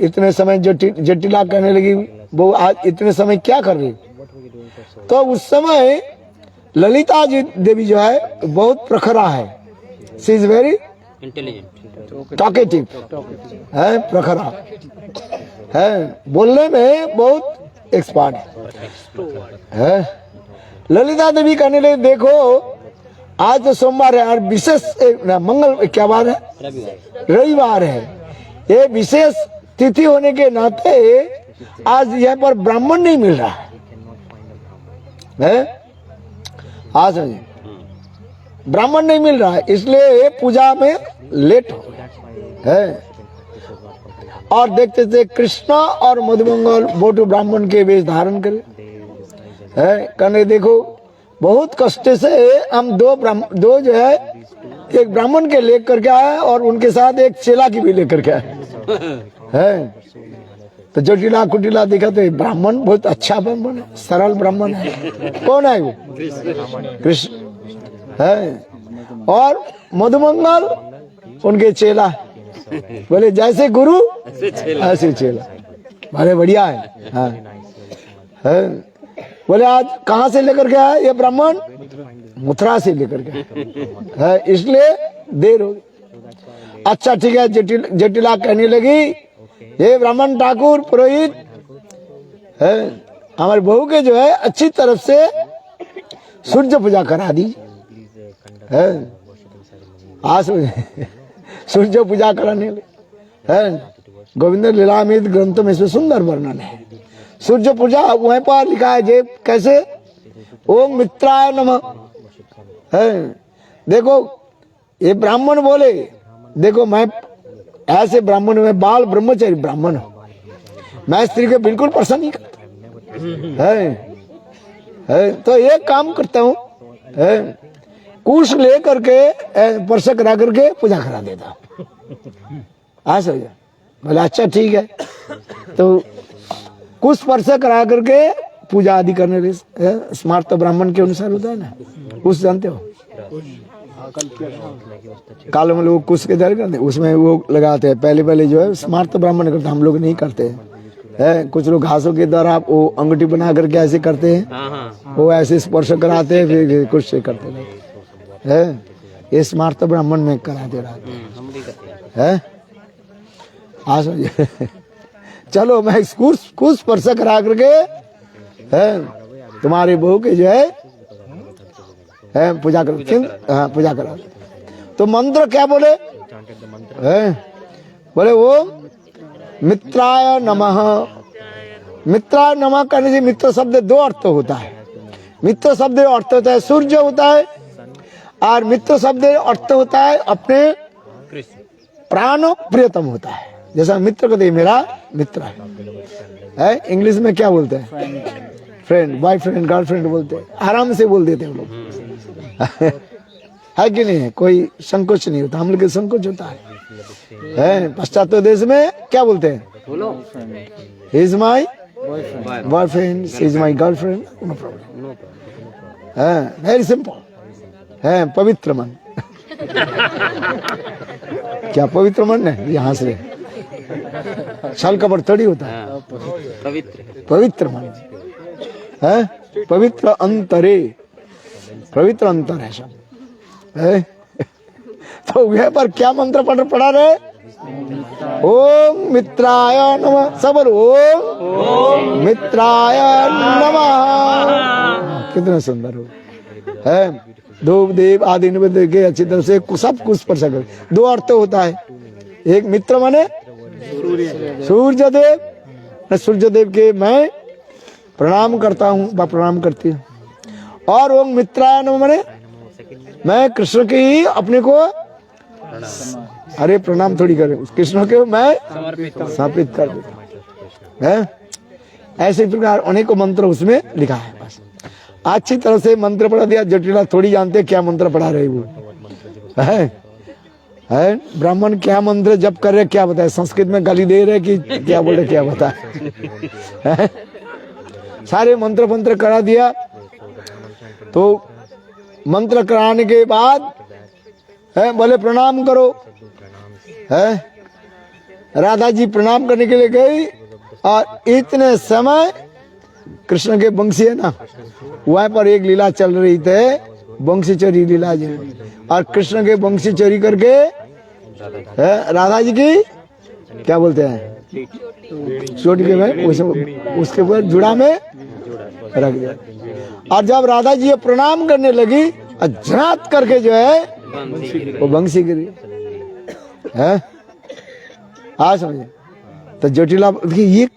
इतने समय जटिला कहने लगी वो आज इतने समय क्या कर रही। तो उस समय ललिता जी देवी जो है बहुत प्रखरा है। शी इज वेरी टॉकेटिव है, प्रखरा है, बोलने में बहुत एक्सपर्ट है। ललिता देवी कहने लगे देखो आज तो सोमवार है और विशेष मंगल क्या बार है, रविवार है। ये विशेष तिथि होने के नाते आज यहाँ पर ब्राह्मण नहीं मिल रहा है। हाँ समझे, ब्राह्मण नहीं मिल रहा है, इसलिए पूजा में लेट हो है। और देखते थे कृष्ण और मधुमंगल बोटू ब्राह्मण के वेश धारण करे है। कहने देखो बहुत कष्ट से हम दो जो है एक ब्राह्मण के लेकर के आए और उनके साथ एक चेला की भी लेकर के आए है। तो जटिला कुटिला देखा तो ब्राह्मण बहुत अच्छा ब्राह्मण है, सरल ब्राह्मण है। कौन है वो? कृष्ण है। और मधुमंगल उनके चेला, बोले जैसे गुरु ऐसे चेला, बड़े बढ़िया है। हाँ है। बोले आज कहाँ से लेकर के आए ये ब्राह्मण? मथुरा से लेकर के है, इसलिए देर हो गई। अच्छा ठीक है। जटिला कहने लगी ये ब्राह्मण ठाकुर पुरोहित है, हमारे बहू के जो है अच्छी तरफ से सूर्य पूजा करा दी है। आज सूर्य पूजा कराने है। गोविंद लीलामृत ग्रंथों में से सुंदर वर्णन है सूर्य पूजा। वहीं पर लिखा है जे कैसे, ओम मित्राय नमः है। देखो ये ब्राह्मण बोले, देखो मैं ऐसे ब्राह्मण में बाल ब्रह्मचारी ब्राह्मण हूं, मैं स्त्री को बिल्कुल पसंद नहीं करता है। तो ये काम करता हूँ, कुश ले करके परस करा करके पूजा करा देता आज हो जाए। बोले अच्छा ठीक है। तो कुश परस करा करके पूजा आदि करने लगे। स्मार्त तो ब्राह्मण के अनुसार होता है ना, कुश जानते हो? कालों में लोग कुश के दर करते, उसमें वो लगाते हैं। पहले जो है स्मार्त ब्राह्मण करते, हम लोग नहीं करते है। कुछ लोग घासों के द्वारा वो अंगूठी बना करके ऐसे करते हैं, वो ऐसे स्पर्श कराते हैं, फिर कुछ से करते है। ये स्मार्त ब्राह्मण में कराते रहते है। आज चलो मैं कुछ स्पर्श करा करके है तुम्हारी बहू के जो है पूजा कर, हाँ पूजा करा। तो मंत्र क्या बोले है? बोले वो मित्राय नमः। मित्राय नमः करने से मित्र शब्द दो अर्थ होता है। मित्र शब्द अर्थ होता है सूर्य होता है, और मित्र शब्द अर्थ होता है अपने प्राण प्रियतम होता है। जैसा मित्र कहते मेरा मित्र है। इंग्लिश में क्या बोलते हैं? फ्रेंड, बॉयफ्रेंड, गर्लफ्रेंड बोलते हैं, आराम से बोल देते हैं लोग है कि नहीं? कोई संकोच नहीं होता, हम लोग संकोच होता है। पश्चात देश में क्या बोलते हैं? He is my boyfriend, she is my girlfriend, no problem है। वेरी सिंपल है। पवित्र मन क्या पवित्र मन है? यहाँ से छल कपट थोड़ी होता है। पवित्र मन है, पवित्र अंतरे, पवित्र अंतर है सब है। तो वह पर क्या मंत्र पढ़ा रहे? ओम मित्राय नमः। सब ओम मित्राय नमः। कितना सुंदर हो है। धूप देव आदि निवेद्य के अच्छी तरह से सब कुछ स्पर्श कर। दो अर्थ होता है, एक मित्र माने सूर्य देव, सूर्य देव के मैं प्रणाम करता हूँ व प्रणाम करती हूँ। और ओम मित्राय नमः माने मैं कृष्ण के ही अपने को, अरे प्रणाम थोड़ी करे, कृष्ण के मैं समर्पित कर देता है। ऐसे प्रकार अनेकों मंत्र उसमें लिखा है। बस अच्छी तरह से मंत्र पढ़ा दिया। जटिला थोड़ी जानते क्या मंत्र पढ़ा रहे वो है। ब्राह्मण क्या मंत्र जप कर रहे क्या बताए? संस्कृत में गाली दे रहे कि क्या बोल रहे क्या बताए? सारे मंत्र करा दिया। तो मंत्र कराने के बाद है बोले प्रणाम करो है। राधा जी प्रणाम करने के लिए गई, और इतने समय कृष्ण के बंशी है ना, वहां पर एक लीला चल रही थी, बंशी चोरी लीला जी। और कृष्ण के बंशी चोरी करके है राधा जी की क्या बोलते हैं चोटी के में उसके ऊपर जुड़ा में रख दिया। और जब राधा जी प्रणाम करने लगी, झट करके जो है वो बंशी गिरी है। आज समझे? तो जटिला ये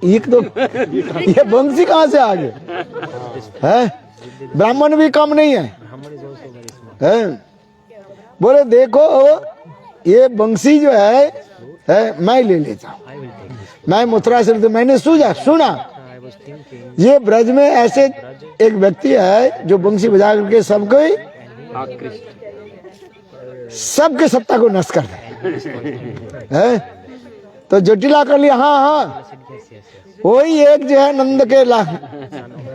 एक तो ये बंशी कहाँ से आ गए है? ब्राह्मण भी कम नहीं है। बोले देखो ये बंशी जो है है, मैं ले लेता हूँ, मैं मथुरा से, तो मैंने सुना ये ब्रज में ऐसे एक व्यक्ति है जो बंसी बजा करके सबके सत्ता को नष्ट कर दे, है? तो जटिला कर लिया। हाँ हाँ, वही एक जो है नंद के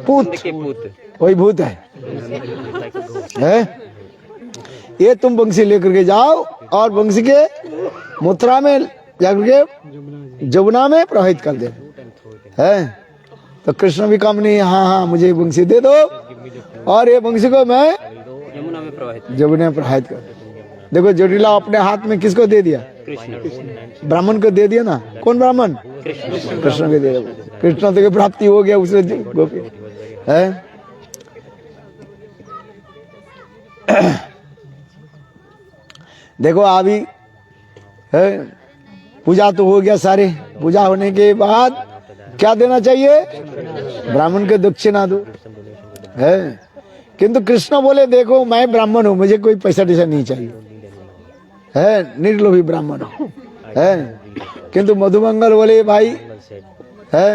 पूत, वही भूत है? ये तुम बंसी लेकर के जाओ और बंसी के मथुरा में जाकर के जमुना में प्रवाहित कर दे, है? तो कृष्ण भी कम नहीं, हाँ हाँ मुझे बंसी दे दो और ये बंसी को मैं जमुना में प्रवाहित कर। देखो जटिला अपने हाथ में किसको दे दिया? ब्राह्मण को दे दिया ना। कौन ब्राह्मण? कृष्ण को दे दिया। कृष्ण तो प्राप्ति हो गया उसे, गोपी है। देखो अभी है, पूजा तो हो गया सारे, पूजा होने के बाद क्या देना चाहिए? ब्राह्मण को दक्षिणा दो, है? किंतु कृष्ण बोले देखो मैं ब्राह्मण हूं, मुझे कोई पैसा टैसा नहीं चाहिए, है? निर्लोभी ब्राह्मण है। किंतु मधुमंगल बोले भाई है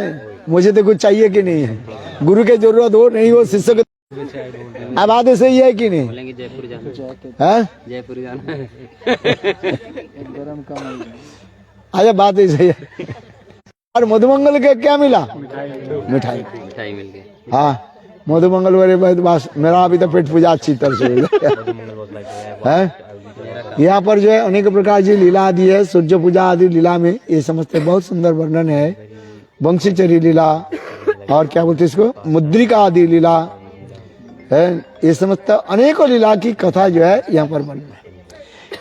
मुझे तो कुछ चाहिए कि नहीं है, गुरु के जरूरत हो नहीं हो शिष्य को। अब बात ऐसे ही है कि नहीं? जयपुर जाना है, जयपुर जाना गरम का अच्छा बात ऐसे ही है। और मधुमंगल के क्या मिला? मिठाई मिल गई। हाँ मधुमंगल वाले बस मेरा अभी तो पेट पूजा अच्छी तरह से हो गया है। यहाँ पर जो है अनेक प्रकार की लीला आदि है, सूर्य पूजा आदि लीला में ये समझते बहुत सुंदर वर्णन है। वंशीचरी लीला और क्या बोलते इसको, मुद्रिका आदि लीला है, ये समझता अनेकों लीला की कथा जो है यहाँ पर वर्णन है।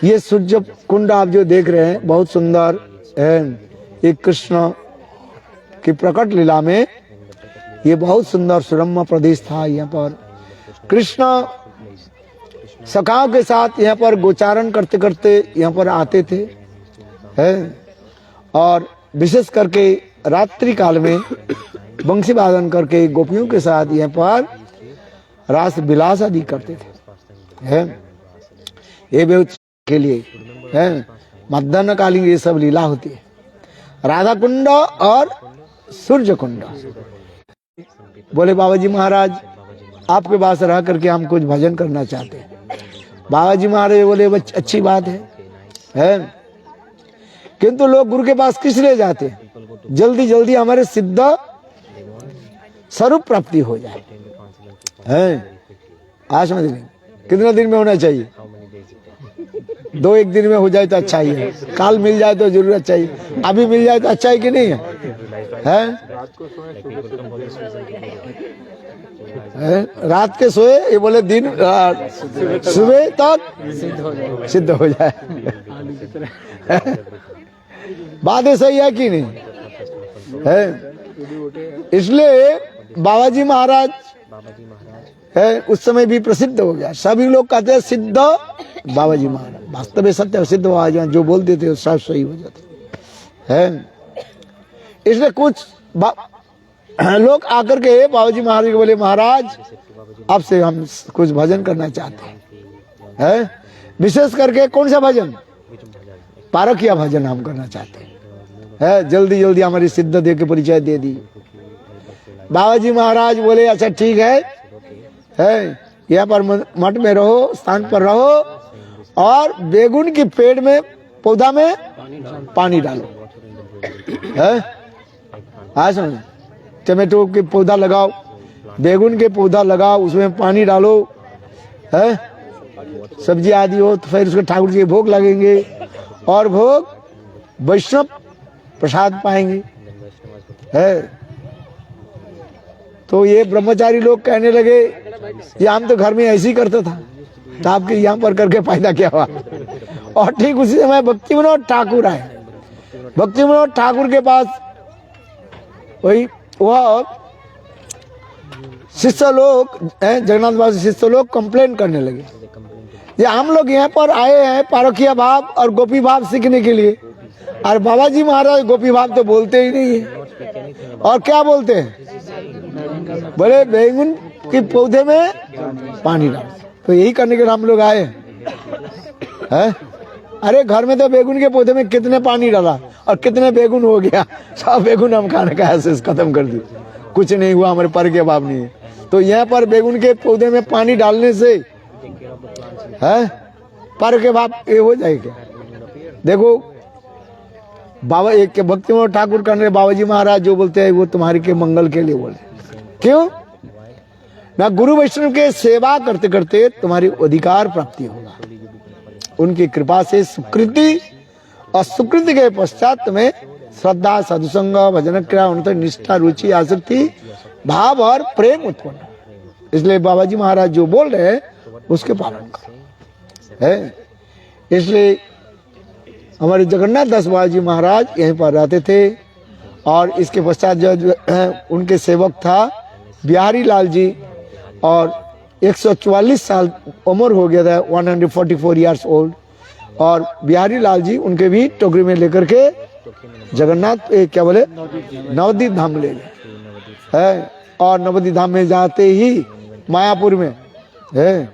ये सूर्य कुंड आप जो देख रहे हैं बहुत सुंदर है। एक कृष्ण की प्रकट लीला में ये बहुत सुंदर सुरम्य प्रदेश था। यहाँ पर कृष्ण सखाओं के साथ यहाँ पर गोचारण करते करते यहाँ पर आते थे, है? और विशेष करके रात्रि काल में बंसी वादन करके गोपियों के साथ यहाँ पर रास विलास आदि करते थे, है? ये बहुत के लिए है, मध्याह्न कालीन ये सब लीला होती है। राधा कुंड और सूर्य कुंड। बोले बाबा जी महाराज आपके पास रह करके हम कुछ भजन करना चाहते हैं। बाबा जी महाराज बोले अच्छी बात है? किंतु लोग गुरु के पास किस लिए जाते हैं? जल्दी जल्दी हमारे सिद्ध स्वरूप प्राप्ति हो जाए, है? आज में कितने दिन में होना चाहिए? 2-1 दिन में हो जाए तो अच्छा ही है, काल मिल जाए तो जरूर अच्छा ही, अभी मिल जाए तो अच्छा ही कि नहीं है? रात के सोए ये बोले दिन सुबह तक सिद्ध हो जाए। बात सही है कि नहीं है? इसलिए बाबा जी महाराज है उस समय भी प्रसिद्ध हो गया। सभी लोग कहते हैं सिद्ध बाबा जी महाराज, वास्तव में सत्य सिद्ध बाबा जी जो बोलते थे सब सही हो जाते है। इसलिए कुछ लोग आकर के बाबा जी महाराज को बोले महाराज आपसे हम कुछ भजन करना चाहते हैं, है? विशेष करके कौन सा भजन? पारकिया भजन हम करना चाहते हैं, है? जल्दी जल्दी हमारी सिद्ध दे के परिचय दे दी। बाबा जी महाराज बोले अच्छा ठीक है? यहाँ पर मठ में रहो, स्थान पर रहो और बेगुन की पेड़ में पौधा में पानी डालो, है? समझ, टमाटो के पौधा लगाओ, बेगुन के पौधा लगाओ, उसमें पानी डालो, है? सब्जी आदि हो तो फिर उसके ठाकुर जी के भोग लगेंगे और भोग वैष्णव प्रसाद पाएंगे, है? तो ये ब्रह्मचारी लोग कहने लगे ये हम तो घर में ऐसे ही करता था, तो आपके यहाँ पर करके फायदा क्या हुआ? और ठीक उसी समय भक्ति विनोद ठाकुर आए। भक्ति विनोद ठाकुर के पास वही वह शिष्य लोग जगन्नाथ वासी शिष्य लोग कंप्लेन करने लगे, ये हम लोग यहाँ पर आए हैं पारकिया भाव और गोपी भाव सीखने के लिए, और बाबा जी महाराज गोपी भाव तो बोलते ही नहीं है। और क्या बोलते हैं? बोले बैंगन के पौधे में पानी डाल। तो यही करने के लिए हम लोग आए हैं। अरे घर में तो बैगन के पौधे में कितने पानी डाला और कितने बैगन हो गया, सब बैगन हम खाने का ऐसे खत्म कर दी, कुछ नहीं हुआ, हमारे पर के बाप नहीं है। तो यहाँ पर बैगन के पौधे में पानी डालने से है पर के बाप ये हो जाएगा। देखो बाबा एक के भक्ति में ठाकुर करने बाबा जी महाराज जो बोलते हैं वो तुम्हारे के मंगल के लिए बोले। क्यों ना? गुरु वैष्णव के सेवा करते करते तुम्हारी अधिकार प्राप्ति होगा, उनकी कृपा से सुकृति, और सुकृति के पश्चात तुम्हें श्रद्धा, साधुसंग, भजन क्रिया, उनसे निष्ठा, रुचि, आसक्ति, भाव और प्रेम उत्पन्न। इसलिए बाबा जी महाराज जो बोल रहे हैं उसके पालन करो है। इसलिए हमारे जगन्नाथ दास बाबा जी महाराज यहीं पर रहते थे, और इसके पश्चात जो उनके सेवक था बिहारी लाल जी, और 144 साल उम्र हो गया था, 144 ईयर्स ओल्ड, और बिहारी लाल जी उनके भी टोकरी में लेकर के जगन्नाथ क्या बोले नवदीप धाम ले गए है। और नवदीप धाम में जाते ही मायापुर में है,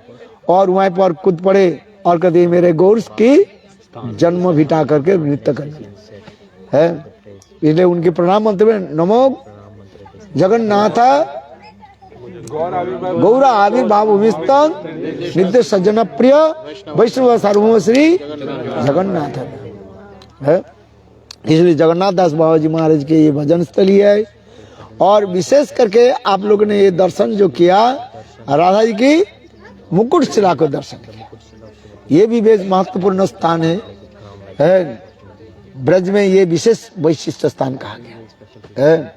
और वहीं पर कूद पड़े और कहते मेरे गौर की जन्म भिटा करके नृत्य करने है। इसलिए उनके प्रणाम मंत्र में नमो जगन्नाथ गौरा आविर्भाव विस्तन नित्य सज्जन प्रिय वैष्णव सार्वभौम श्री जगन्नाथ है। इसलिए जगन्नाथ दास बाबा जी महाराज के ये भजन स्थली है। और विशेष करके आप लोगों ने ये दर्शन जो किया राधा जी की मुकुट शिला को दर्शन किया, ये भी बेहद महत्वपूर्ण स्थान है। ब्रज में ये विशेष वैशिष्ट स्थान कहा गया है।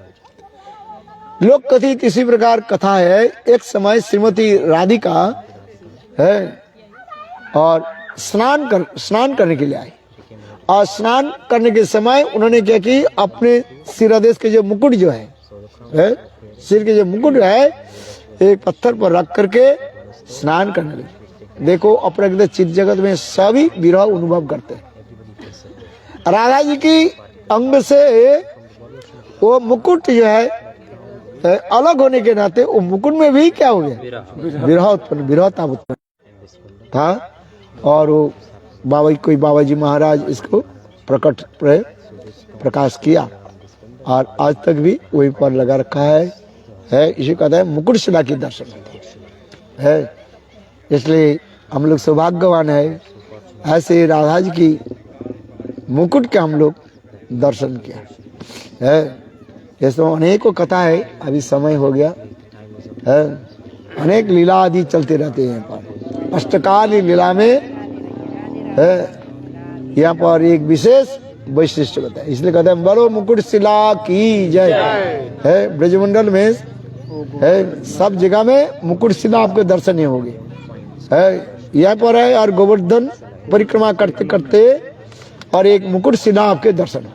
लोक कथित इसी प्रकार कथा है, एक समय श्रीमती राधिका है और स्नान करने के लिए आई, और स्नान करने के समय उन्होंने क्या कि अपने सिरादेश के जो मुकुट जो है सिर के जो मुकुट है एक पत्थर पर रख करके स्नान करने लगे। देखो अपराकृत चित्त जगत में सभी विरह अनुभव करते हैं। राधा जी की अंग से वो मुकुट जो है अलग होने के नाते वो मुकुट में भी क्या हो गया विरह उत्पन्न, विरहता उत्पन्न था। और वो बाबा जी महाराज इसको प्रकाश किया और आज तक भी वही पर लगा रखा है। इसे कहता है मुकुट शिला की दर्शन है। इसलिए हम लोग सौभाग्यवान है, ऐसे राधा जी की मुकुट के हम लोग दर्शन किया है। इसमें अनेकों कथा है, अभी समय हो गया है, अनेक लीला आदि चलते रहते हैं। यहाँ पर अष्टकाली लीला में है, यहाँ पर एक विशेष वैशिष्ट बताया, इसलिए कहते हैं बड़ो मुकुट शिला की जय है। ब्रजमंडल में है, सब जगह में मुकुट शिला आपके दर्शन होगी है। यहाँ पर है और गोवर्धन परिक्रमा करते करते और एक मुकुट शिला आपके दर्शन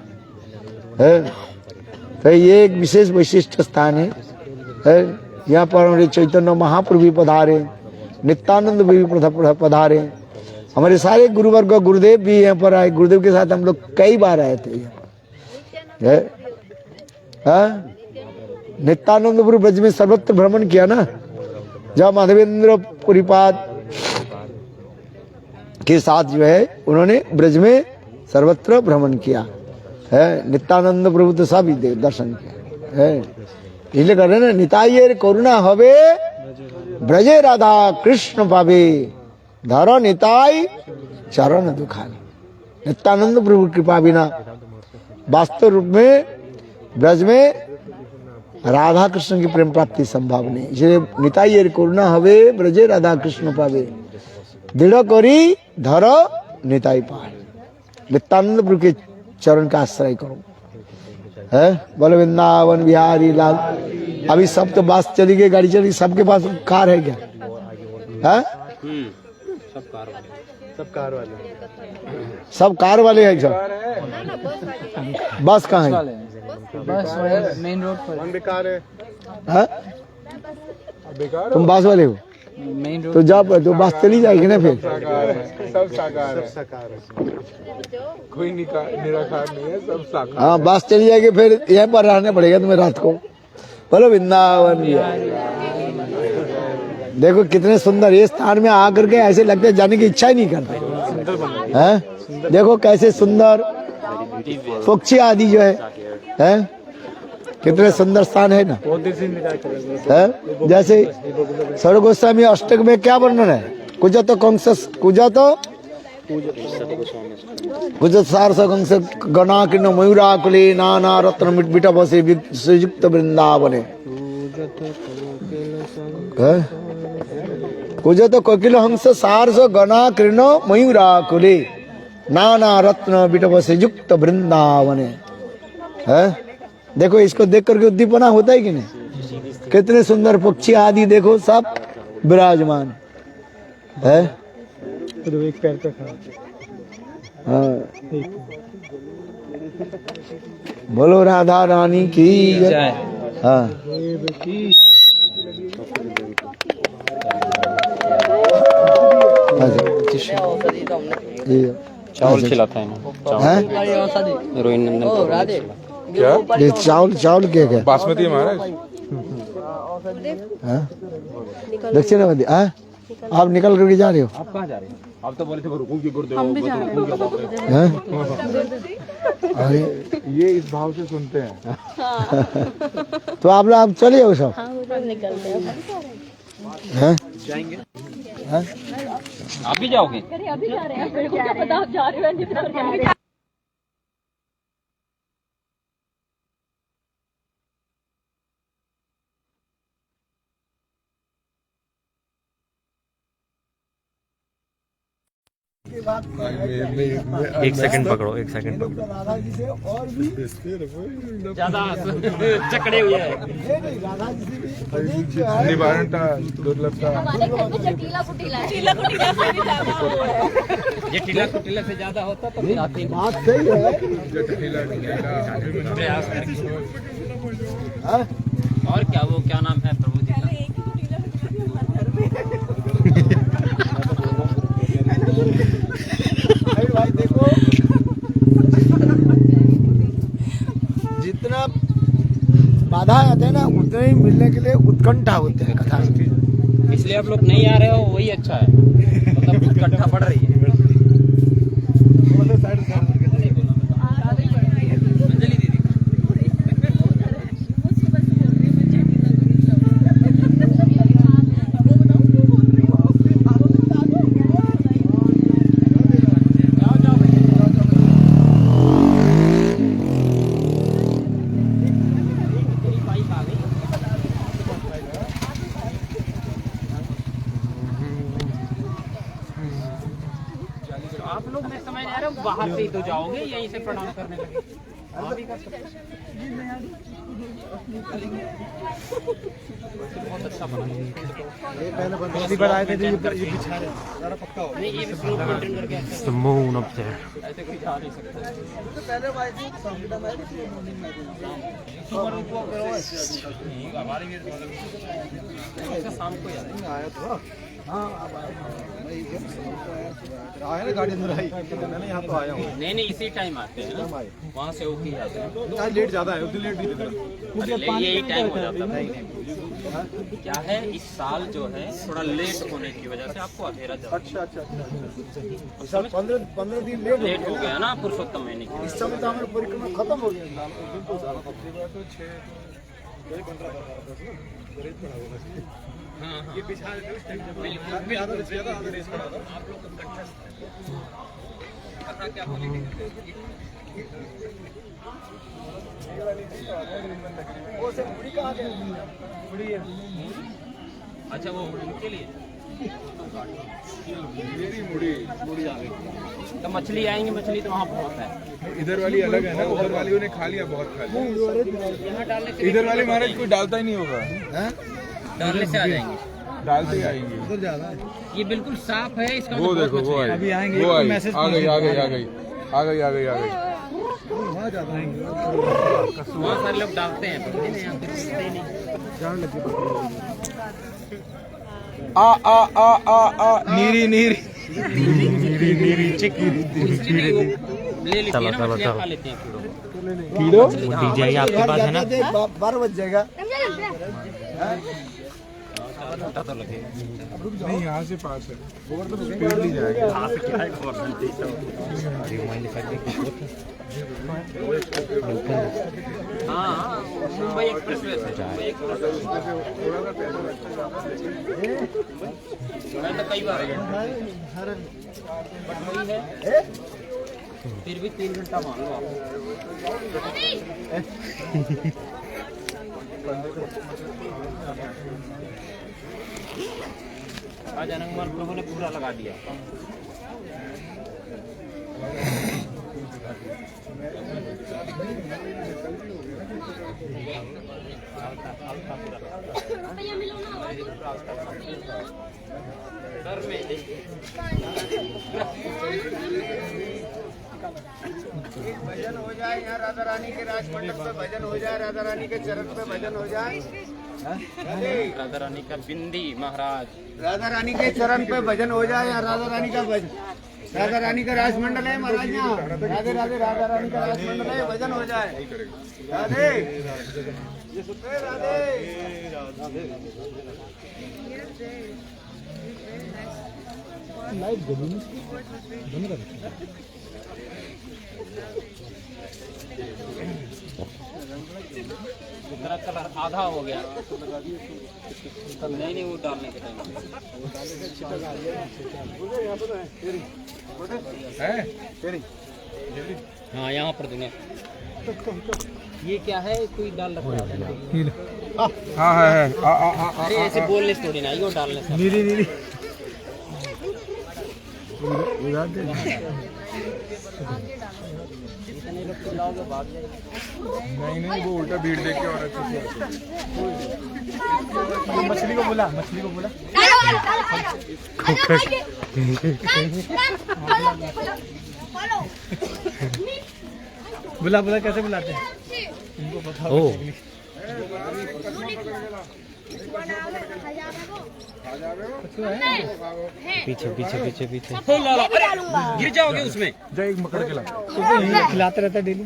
है। तो ये एक विशेष वैशिष्ट स्थान है। यहाँ पर हमारे चैतन्य महाप्रभु भी पधारे, नित्यानंद भी पधारे, हमारे सारे गुरुवर्ग गुरुदेव भी यहाँ पर आए। गुरुदेव के साथ हम लोग कई बार आए थे यहाँ पर। नित्यानंद प्रभु ब्रज में सर्वत्र भ्रमण किया ना, जब माधवेंद्र पुरीपाद के साथ जो है उन्होंने ब्रज में सर्वत्र भ्रमण किया है। नित्यानंद प्रभु तो सभी दर्शन किया है। इसलिए कर रहे ना, निताये करुणा हवे ब्रजे राधा कृष्ण पावे धरो निताई चरण दुखानी। नित्यानंद प्रभु कृपा बिना वास्तव रूप में ब्रज में राधा कृष्ण की प्रेम प्राप्ति संभव नहीं। इसलिए निताई करुणा हवे ब्रजे राधा कृष्ण पावे दृढ़ करी धरो निताई पाए। नित्यानंद प्रभु के चरण का आश्रय करो है। बोले वृंदावन बिहारी लाल। अभी सब तो बस चली गई, गाड़ी चली, सबके पास कार है क्या है? सब कार वाले हैं। सब बस कहाँ है? बस मेन रोड पर बेकार है। तुम बस वाले हो मेन रोड तो जब तो बस चली जाएगी ना फिर। सब साकार है, कोई निराकार नहीं है, सब साकार। हाँ बस चली जाएगी, फिर यहाँ पर रहना पड़ेगा तुम्हें रात को। बोलो वृंदावन। देखो कितने सुंदर ये स्थान में आकर के ऐसे लगता है जाने की इच्छा ही नहीं करते हैं। देखो कैसे सुंदर पक्षी आदि जो है कितने सुंदर स्थान है ना। बहुत देर से इंतजार कर रहे हैं। है जैसे सर्व गोस्वामी अष्टक में क्या वर्णन है, कुजत कंस कुजत सारस कंस गणाकिन मयूराकुले नाना रत्न बिटप से सुयुक्त वृंदावने। कुजत कोकिल हंस सारस गणाकिन मयूराकुले नाना रत्न बिटप से युक्त वृंदावने। है देखो इसको देख करके उद्दीपना होता है कि नहीं। कितने सुंदर पक्षी आदि देखो सब विराजमान है। तो एक पैर पे खड़ा। हाँ बोलो राधा रानी की जय। हाँ चावल खिलाता है हीरोइन नंदन क्या ये चावल क्या क्या बासमती महाराज। दक्षिणावती। आप निकल करके जा रहे हो। आप कहाँ जा रहे हो? आप तो बोले थे रुकूंगी गुरुदेव। हम भी जा रहे हैं। हैं? अरे ये इस भाव से सुनते हैं। तो आप लोग आप चलिए वो सब हैं? जाएंगे। हैं? आप भी जाओगे? अभी जा रहे हैं, मेरे को क्या पता आप जा रहे हो। एक सेकंड पकड़ो, एक सेकंड पकड़ो। राधा जी से और भी ज्यादा चकड़े हुए हैं। निवारणता दुर्लभता हमारे घर में जटीला कुटीला है। जटीला कुटीला से भी ज्यादा हुआ है। ये टीला कुटीला से ज्यादा होता तो फिर आते बात सही है। प्रयास करके। हैं? और क्या वो क्या नाम है प्रभु जी का? भाई देखो जितना बाधा आते हैं ना उतने ही मिलने के लिए उत्कंठा होते हैं कथा। इसलिए आप लोग नहीं आ रहे हो, वही अच्छा है। मतलब उत्कंठा बढ़ रही है। अंजलि दीदी आप लोग मैं समझ आ रहा हूँ बाहर से ही तो जाओगे, यहीं से प्रणाम करने लगे। हाँ भी कर सकते हैं। बहुत अच्छा बना। पहली बार आए थे तो ये बिछा रहे नहीं ये भी स्लो मेंटेन करके It's the moon up there. ऐसे कोई जा नहीं सकता। हमारे भी अच्छा शाम को यार गाड़ी अंदर आई मैंने यहाँ तो आया हूँ। नहीं इसी टाइम आते हैं ना, वहाँ से होके जाते हैं। आज लेट ज्यादा है, उतनी लेट नहीं देता। यही टाइम हो जाता है। क्या है इस साल जो है थोड़ा लेट होने की वजह से आपको अंधेरा ज्यादा। अच्छा 15 दिन लेट हो गया ना पुरुषोत्तम महीने की। इस समय तो हमारी परिक्रमा खत्म हो गया। हाँ ये पिछा आधा रेस पड़ा था। कथा क्या बोलेंगे? अच्छा वो उनके लिए मुड़ी आ गई। तो मछली आएंगे, मछली तो वहाँ बहुत है। इधर वाली अलग है ना, उधर वाली उन्हें खा लिया, बहुत खा लिया। यहाँ डालने से इधर वाली महाराज कोई डालता ही नहीं होगा। डालने से आ जाएंगे, डालते ही आएंगे। उधर ज्यादा है। ये बिल्कुल साफ है इसका। वो देखो वो आई, अभी आएंगे, वो आई, मैसेज आ गई आ गई आ गई आ गई आ गई आ गई। वहाँ ज्यादा आएंगे। बहुत सारे लोग डालते हैं पर यहाँ पे डालते ही नहीं। आ आ आ आ आ नीरी नीरी उसकी नहीं, वो ले लेते हैं ना, चलो, मछलियाँ चलो। खा लेते हैं कीड़ों। कीड़ो वो डीजे आपके पास है ना? 12 बज जाएगा। तो लगेगा नहीं यहाँ से पास है स्पीड नहीं जाएगा। हाँ मुंबई एक्सप्रेसवे से मैं तो कई बार गया बट वही है फिर भी 3 घंटा मान लो आप। आज अनंगमान प्रभु ने पूरा लगा दिया। घर में भजन हो जाए यहाँ राधा रानी के राजमंडप पे भजन हो जाए, राधा रानी के चरण पे भजन हो जाए। राधा रानी का बिंदी महाराज, राधा रानी के चरण पे भजन हो जाए यहाँ राधा रानी का भजन, राधा रानी का राजमंडल है महाराज यहाँ। राधे राधे राधा रानी का राजमंडल है, भजन हो जाए। राधे ये सुनते हैं, राधे लाइट गली में बंद कर मेरा कलर आधा हो गया। नहीं वो डालने के टाइम हाँ यहाँ पर दूंगा। ये क्या है, कोई डाल रखा है? हाँ है अरे ऐसे बोलने से थोड़ी ना, यो डालने से। नीली नीली नहीं वो उल्टा भीड़ देख के और अच्छे से मछली को बोला, मछली को बोला बुला बुला कैसे बुलाते हैं इनको बताओ। ओ पीछे पीछे पीछे पीछे गिर जाओगे उसमें। जा एक मकड़ के ला खिलाते रहता है डेली।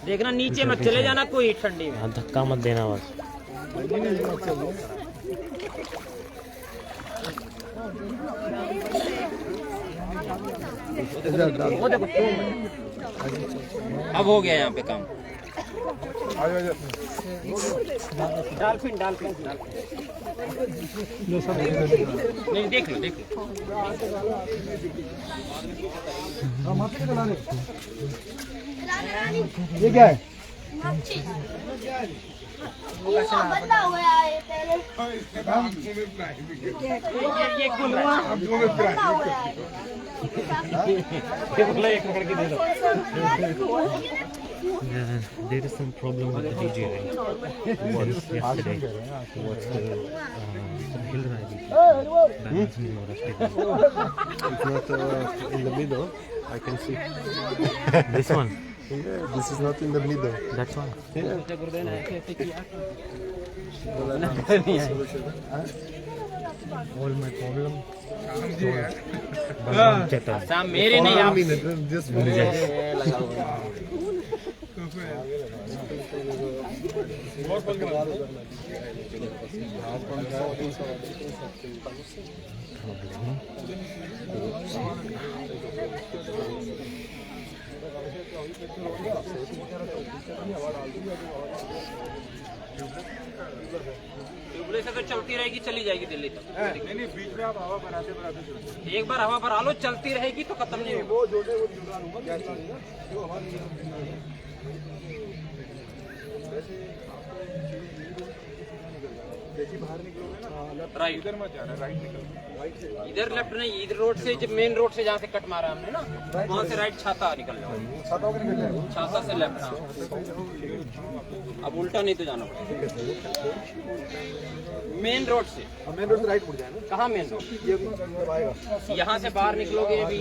देखना नीचे मत चले जाना कोई ठंडी में। धक्का मत देना बस। अब हो गया यहाँ पे काम। डालफिन डालफिन नहीं, देख लो देख लो। ये क्या है? बंदा हुआ है पहले। ये खुल रहा है। एक पकड़ के दे दो। There is some problem with the DJ right? Since yesterday, what's the hill riding? Balancing or It's not in the middle. I can see. This one? Yeah, this is not in the middle. That's one. All my problem. शाम मेरे नहीं आप। Just tubeless अगर चलती रहेगी चली जाएगी दिल्ली तक। नहीं बीच में आप हवा बनाते बनाते चलो। एक बार हवा भरा लो, चलती रहेगी तो खत्म नहीं होगी। राइट इधर मत जाना, राइट निकल। इधर लेफ्ट नहीं, इधर रोड से, जब मेन रोड से जहाँ से कट मारा हमने ना, वहाँ से राइट छाता निकल जाओ। छाता से लेफ्ट। हाँ अब उल्टा नहीं तो जाना पड़ेगा। मेन रोड से राइट मुड़ जाए ना। कहाँ मेन रोड? यहाँ से बाहर निकलोगे अभी,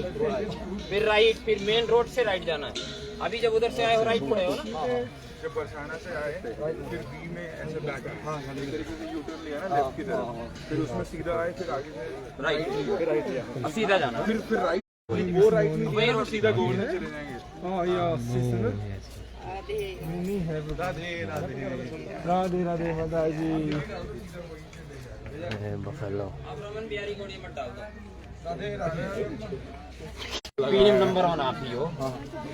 फिर राइट, फिर मेन रोड से राइट जाना है। अभी जब उधर से आए हो राइट मुड़े हो ना। जब बरसाना से आए फिर बी में ऐसे बैक आए, एक तरीके से यू टर्न लिया ना लेफ्ट की तरफ, फिर उसमें सीधा आए, फिर आगे से राइट, अब सीधा जाना। फिर राइट, वो राइट नहीं, वही रोड सीधा गोल में चले जाएंगे। Oh, yeah, sister. नहीं है राधे राधे राधे राधे माता जी। बफेलो अब रमन बिहारी को मत डाल दो। Radhe Radhe premium number one आप ही हो।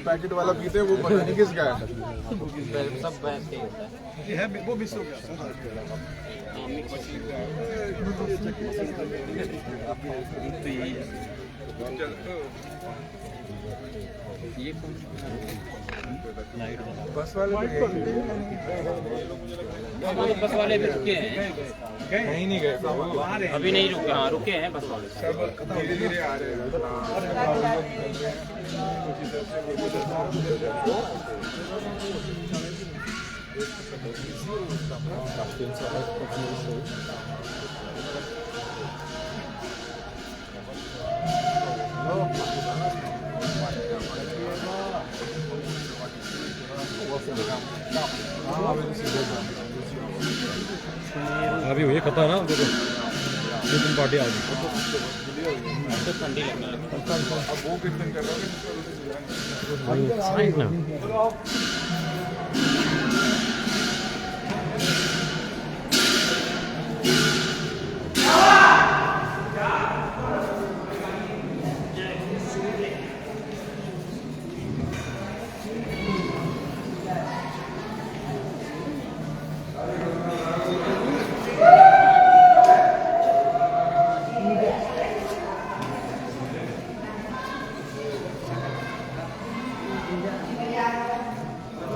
पैकेट वाला पीते हैं वो पता नहीं किसका है। सब भैंस के होता है। ये है वो भी सो गया ये कौन बस वाले बस वाले भी रुके हैं, कहीं नहीं गए अभी नहीं रुके। हाँ रुके हैं बस वाले। सब धीरे धीरे आ रहे हैं। अभी हुई खता ना देखो तुम पार्टी आ गई तो ठंडी लगने लगी। अब वो कीर्तन कर रहे साइड ना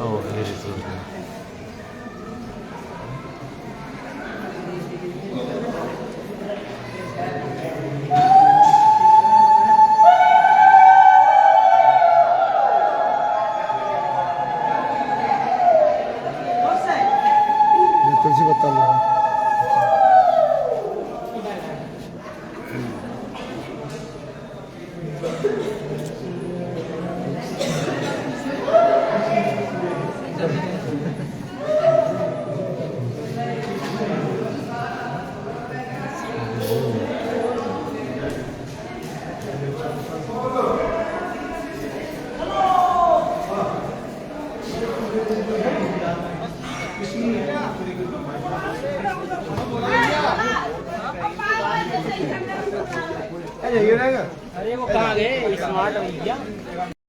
Oh, here is it. तुलसी पत्ता लो। अरे वो कहाँ गए स्मार्ट भैया।